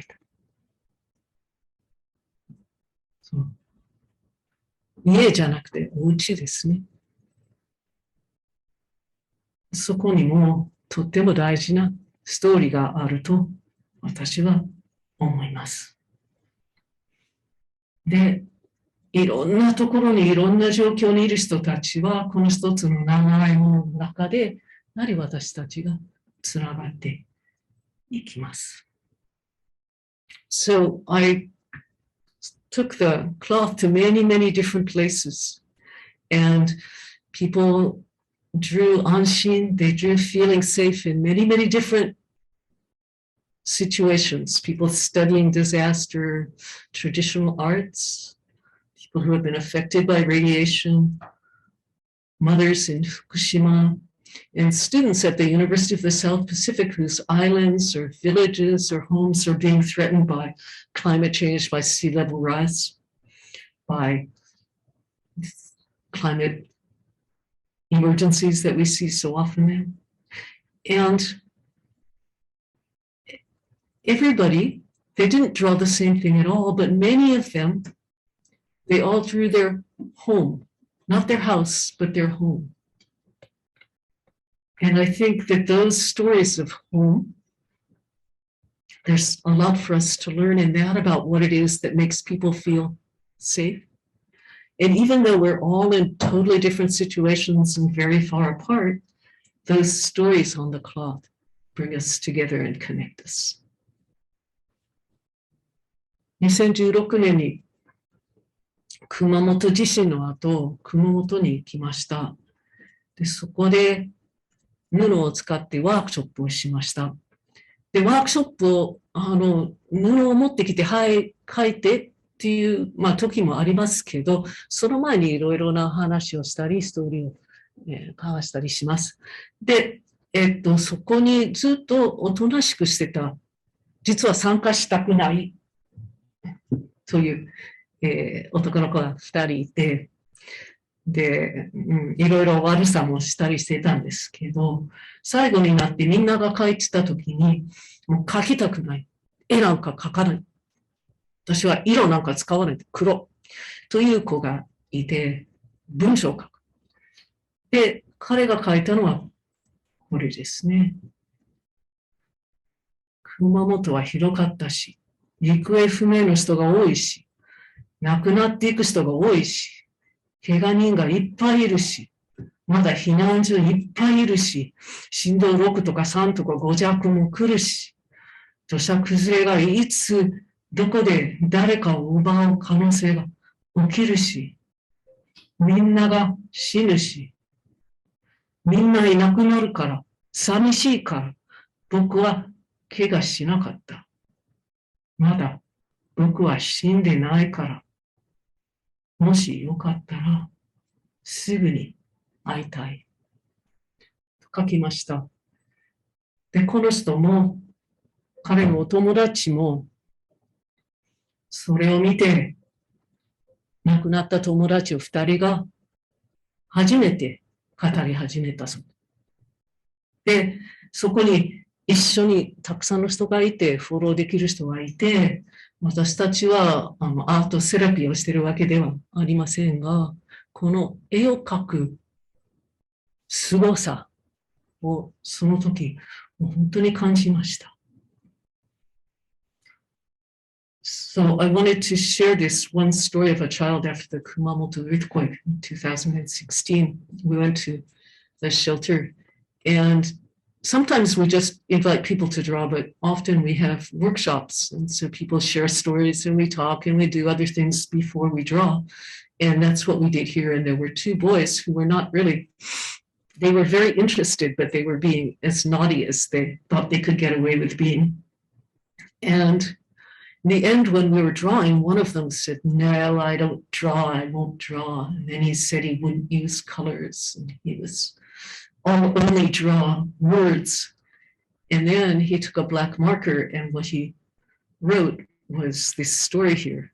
そう家じゃなくてお家ですね。そこにもとっても大事なストーリーがあると私は思います。で、いろんなところにいろんな状況にいる人たちはこの一つの長いものの中でやはり私たちがつながっていきます。So I took the cloth to many, many different places and people drew anshin, they drew feeling safe in many, many different situations. People studying disaster, traditional arts, people who have been affected by radiation, mothers in Fukushima, and students at the University of the South Pacific whose islands or villages or homes are being threatened by climate change, by sea level rise, by climate emergencies that we see so often now. And everybody, they didn't draw the same thing at all, but many of them, they all drew their home, not their house, but their home. And I think that those stories of home, there's a lot for us to learn in that about what it is that makes people feel safe. And even though we're all in totally different situations and very far apart, those stories on the cloth bring us together and connect us. 2016年に熊本地震の後、熊本に行きました。で、そこで布を使ってワークショップをしました。で、ワークショップを、布を持ってきて、はい、書いてっていう、時もありますけど、その前にいろいろな話をしたり、ストーリーを、交わしたりします。で、そこにずっとおとなしくしてた、実は参加したくないという、男の子が2人いて、で、いろいろ悪さもしたりしてたんですけど、最後になってみんなが書いてたときに、もう書きたくない。絵なんか書かない。私は色なんか使わない。黒。という子がいて、文章を書く。で、彼が書いたのはこれですね。熊本は広かったし、行方不明の人が多いし、亡くなっていく人が多いし、怪我人がいっぱいいるし、まだ避難所いっぱいいるし、震度6とか3とか5弱も来るし、土砂崩れがいつ、どこで誰かを奪う可能性が起きるし、みんなが死ぬし、みんないなくなるから、寂しいから、僕は怪我しなかった。まだ僕は死んでないから、もしよかったら、すぐに会いたい。と書きました。で、この人も、彼のお友達も、それを見て、亡くなった友達を2人が初めて語り始めたそうで、そこに一緒にたくさんの人がいて、フォローできる人がいて、私たちはアートセラピーをしているわけではありませんが、この絵を描く凄さをその時、本当に感じました。So I wanted to share this one story of a child after the Kumamoto earthquake in 2016. We went to the shelter, and sometimes we just invite people to draw, but often we have workshops, and so people share stories and we talk and we do other things before we draw. And that's what we did here. And there were two boys who were not really, they were very interested, but they were being as naughty as they thought they could get away with being. And in the end, when we were drawing, one of them said, "No, I don't draw, I won't draw." And then he said he wouldn't use colors, and he was only draw words. And then he took a black marker, and what he wrote was this story here,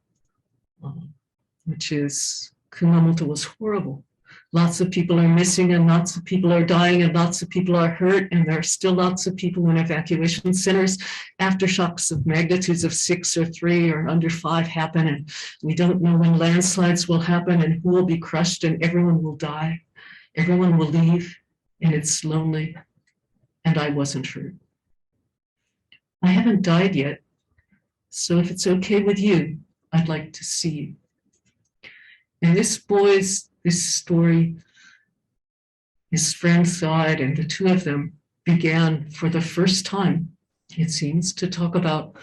which is Kumamoto was horrible. Lots of people are missing, and lots of people are dying, and lots of people are hurt, and there are still lots of people in evacuation centers. Aftershocks of magnitudes of 6 or 3 or under 5 happen, and we don't know when landslides will happen and who will be crushed, and everyone will die. Everyone will leave, and it's lonely, and I wasn't hurt. I haven't died yet, so if it's okay with you, I'd like to see you. And this story, his friend saw it, and the two of them began for the first time, it seems, to talk about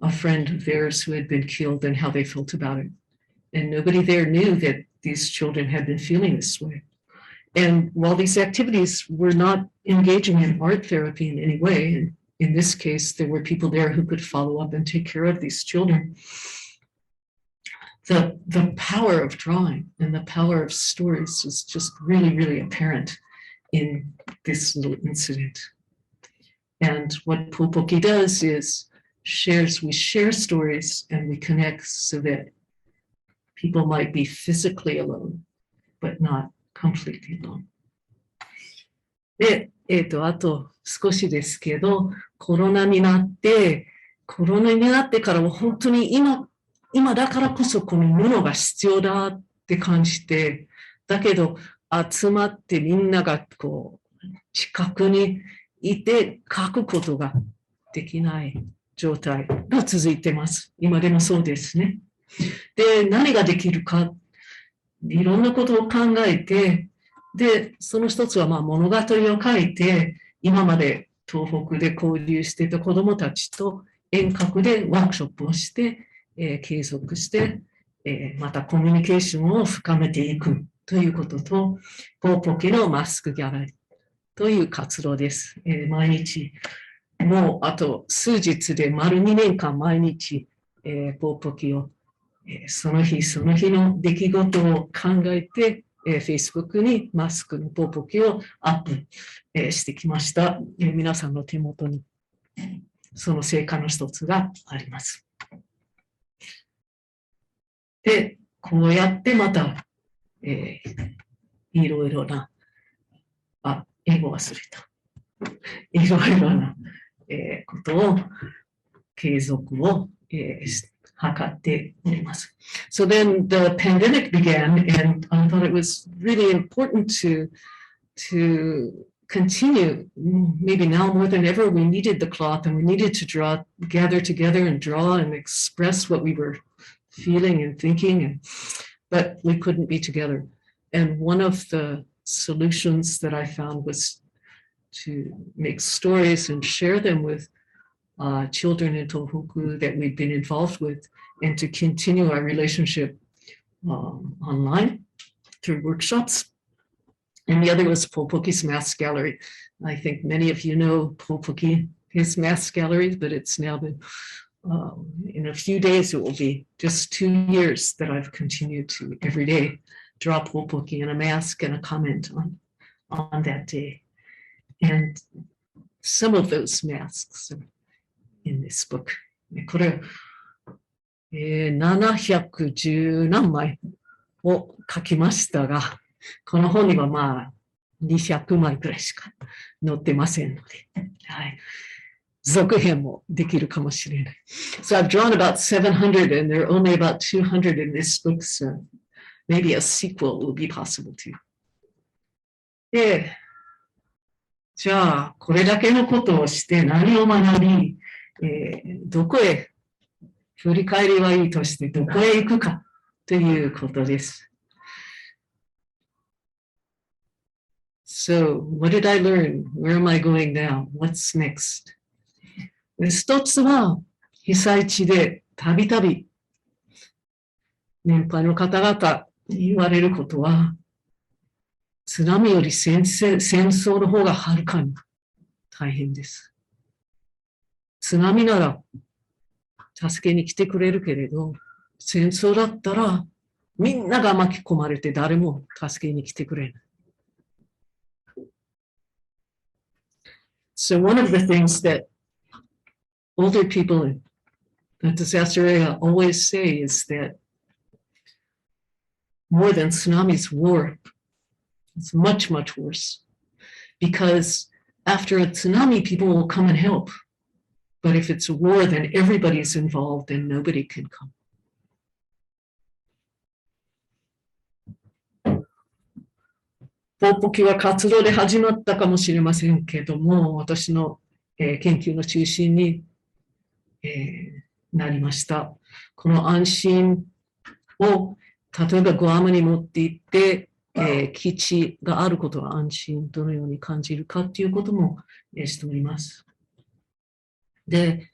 a friend of theirs who had been killed and how they felt about it. And nobody there knew that these children had been feeling this way. And while these activities were not engaging in art therapy in any way, and in this case, there were people there who could follow up and take care of these children, the power of drawing and the power of stories was just really, really apparent in this little incident. And what Popoki does is we share stories and we connect so that people might be physically alone, but not completely alone. で、あと少しですけど、コロナになってからも本当に今だからこそこのものが必要だって感じて、だけど集まってみんながこう近くにいて書くことができない状態が続いてます。今でもそうですね。で、何ができるか、いろんなことを考えて、で、その一つは物語を書いて、今まで東北で交流していた子どもたちと遠隔でワークショップをして、継続して、またコミュニケーションを深めていくということと、ポポキのマスクギャラリーという活動です。毎日、もうあと数日で丸2年間毎日、ポポキを、その日その日の出来事を考えて、Facebook にマスクのポポキをアップ、してきました。皆さんの手元にその成果の一つがあります。で、こうやってまた、いろいろな、英語忘れた。いろいろな、ことを、継続を、図っております。So then the pandemic began, and I thought it was really important to continue. Maybe now more than ever, we needed the cloth and we needed to gather together and draw and express what we were feeling and thinking, but we couldn't be together. And one of the solutions that I found was to make stories and share them with children in Tohoku that we'd been involved with, and to continue our relationship online through workshops. And the other was Popoki's Mask Gallery. I think many of you know Popoki, his Mask Gallery, but it's now been, in a few days, it will be just 2 years that I've continued to every day draw Popoki in a mask and a comment on that day. And some of those masks are in this book. これ、710何枚を書きましたが、この本にはまあ200枚くらいしか載ってませんので、はい。続編もできるかもしれない。So I've drawn about 700 and there are only about 200 in this book, so maybe a sequel will be possible too. で、じゃあ、これだけのことをして何を学び、どこへ振り返りはいいとしてどこへ行くかということです。So, what did I learn? Where am I going now? What's next? 一つは、被災地でたびたび年配の方々に言われることは、津波より戦争の方がはるかに大変です。津波なら助けに来てくれるけれど、戦争だったらみんなが巻き込まれて誰も助けに来てくれない。So one of the things that older people in the disaster area always say is that more than tsunamis, war, it's much, much worse. Because after a tsunami, people will come and help. But if it's a war, then everybody's involved and nobody can come. ポーポキは活動で始まったかもしれませんけども、私の、研究の中心に、なりました。この安心を、例えばグアムに持って行って、基地があることは安心、どのように感じるかということも、しております。で、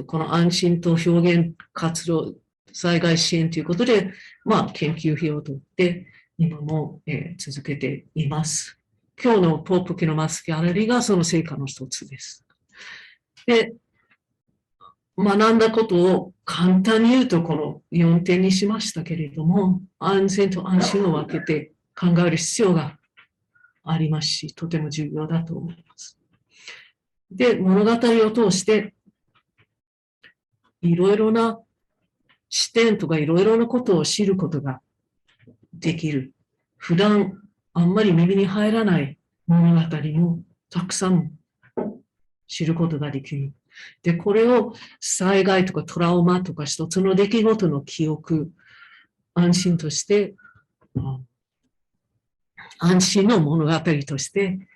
この安心と表現活動、災害支援ということで、まあ、研究費を取って、今も、続けています。今日のポーポキのマスギャラリーがその成果の一つです。で、学んだことを簡単に言うとこの4点にしましたけれども、安全と安心を分けて考える必要がありますし、とても重要だと思います。で、物語を通して、いろいろな視点とかいろいろなことを知ることができる。普段あんまり耳に入らない物語もたくさん知ることができる。で、これを災害とかトラウマとか一つの出来事の記憶、安心として、安心の物語として、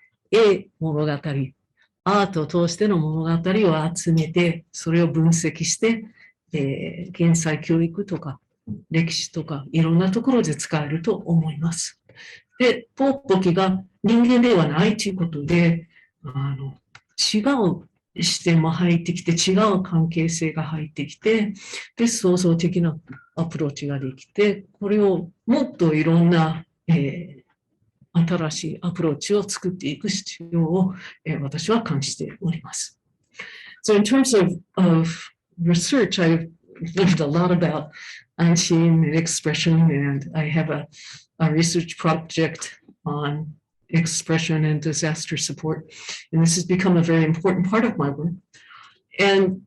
物語、アートを通しての物語を集めて、それを分析して、減災教育とか歴史とかいろんなところで使えると思います。で、ポーポキが人間ではないということで、違う視点も入ってきて、違う関係性が入ってきて、で、創造的なアプローチができて、これをもっといろんな、新しいアプローチを作っていく必要を、私は感じております。So in terms of research, I've learned a lot about Anshin and expression, and I have a research project on expression and disaster support. And this has become a very important part of my work. And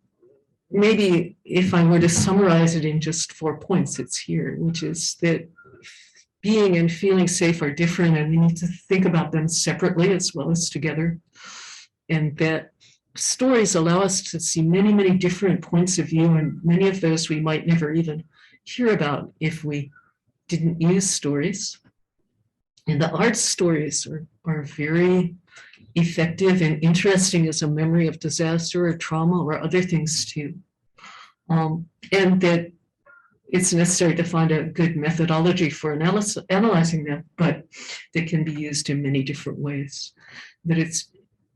maybe if I were to summarize it in just 4 points, it's here, which is that being and feeling safe are different, and we need to think about them separately as well as together. And that stories allow us to see many, many different points of view, and many of those we might never even hear about if we didn't use stories. And the art stories are very effective and interesting as a memory of disaster or trauma or other things too. And that it's necessary to find a good methodology for analyzing them, but they can be used in many different ways. That it's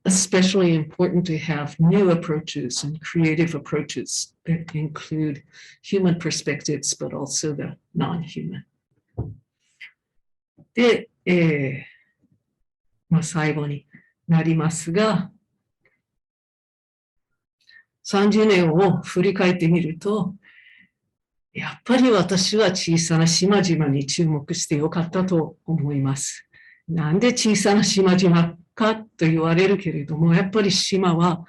especially important to have new approaches and creative approaches that include human perspectives, but also the non-human. で、最後になりますが、30年を振り返ってみると、やっぱり私は小さな島々に注目してよかったと思います。なんで小さな島々かと言われるけれども、やっぱり島は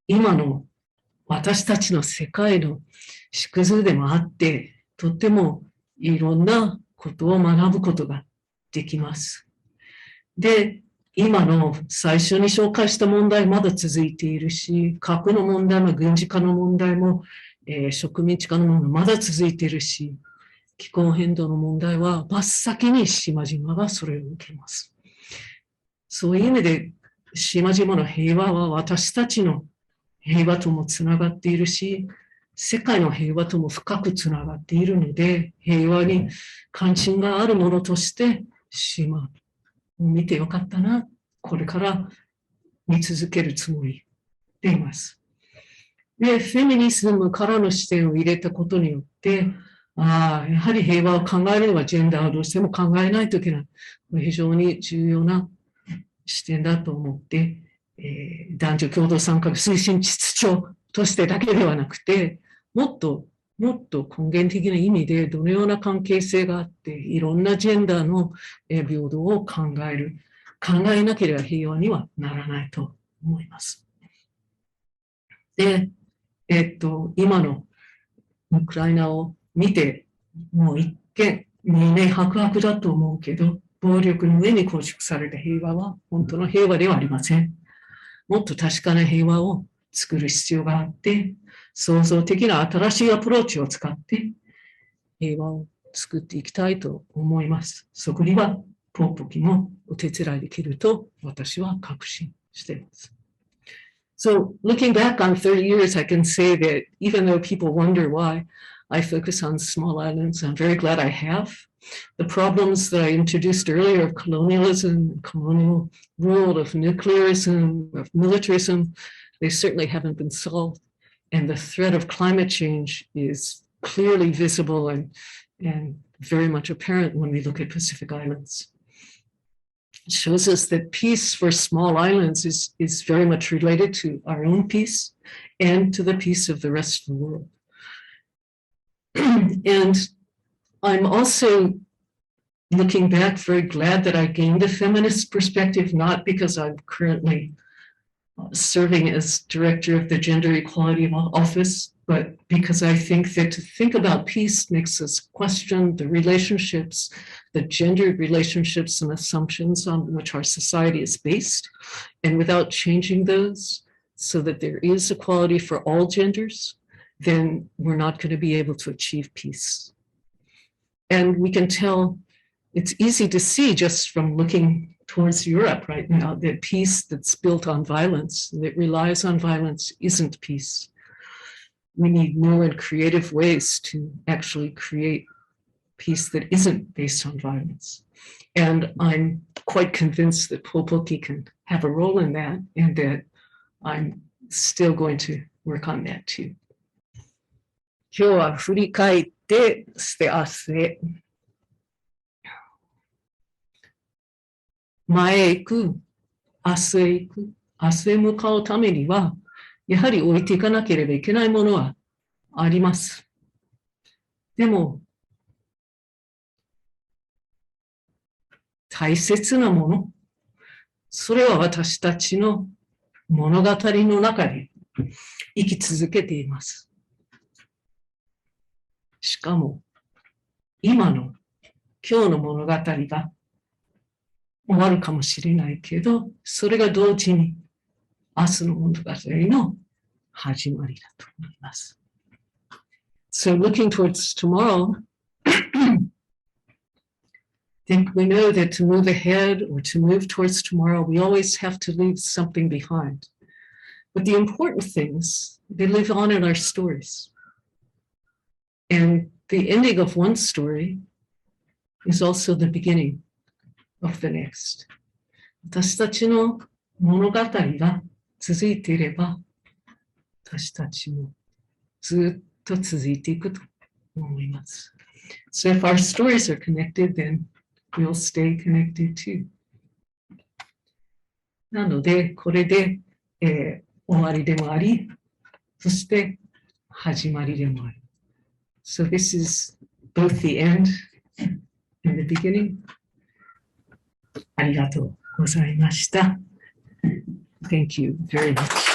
今の私たちの世界の縮図でもあって、とってもいろんなことを学ぶことができます。で、今の最初に紹介した問題まだ続いているし、核の問題も軍事化の問題も、植民地化の問題もまだ続いているし、気候変動の問題は真っ先に島々がそれを受けます。そういう意味で、島々の平和は私たちの平和ともつながっているし、世界の平和とも深くつながっているので、平和に関心があるものとして島を見てよかったな、これから見続けるつもりでいます。で、フェミニズムからの視点を入れたことによって、やはり平和を考えるのはジェンダーをどうしても考えないといけない。これ非常に重要な視点だと思って、男女共同参画推進室長としてだけではなくて、もっと根源的な意味でどのような関係性があって、いろんなジェンダーの平等を考えなければ平和にはならないと思います。で、今のウクライナを見て、もう一見、二年白々だと思うけど、暴力の上に構築された平和は本当の平和ではありません。もっと確かな平和を作る必要があって、創造的な新しいアプローチを使って平和を作っていきたいと思います。そこにはポーポキもお手伝いできると私は確信しています。So looking back on 30 years, I can say that even though people wonder why I focus on small islands, I'm very glad I have. The problems that I introduced earlier of colonialism, colonial rule, of nuclearism, of militarism, they certainly haven't been solved. And the threat of climate change is clearly visible and very much apparent when we look at Pacific Islands. It shows us that peace for small islands is very much related to our own peace and to the peace of the rest of the world. And I'm also looking back very glad that I gained a feminist perspective, not because I'm currently serving as director of the Gender Equality Office, but because I think that to think about peace makes us question the relationships, the gendered relationships and assumptions on which our society is based. And without changing those so that there is equality for all genders, then we're not going to be able to achieve peace. And we can tell, it's easy to see just from looking towards Europe right now, that peace that's built on violence, that relies on violence, isn't peace. We need new and creative ways to actually create peace that isn't based on violence. And I'm quite convinced that Popoki can have a role in that, and that I'm still going to work on that too. 今日は振り返って捨て汗。前へ行く、明日へ行く、明日へ向かうためには、やはり置いていかなければいけないものはあります。でも、大切なもの、それは私たちの物語の中で生き続けています。しかも、今の今日の物語が終わるかもしれないけど、それが同時に明日の物語の始まりだと思います。So looking towards tomorrow, I think we know that to move ahead or to move towards tomorrow, we always have to leave something behind. But the important things, they live on in our stories. And the ending of one story is also the beginning of the next. 私たちの物語が続いていれば、私たちもずっと続いていくと思います。So if our stories are connected, then we'll stay connected too. なので、これで、終わりでもあり、そして始まりでもある。So this is both the end and the beginning. ありがとうございました。Thank you very much.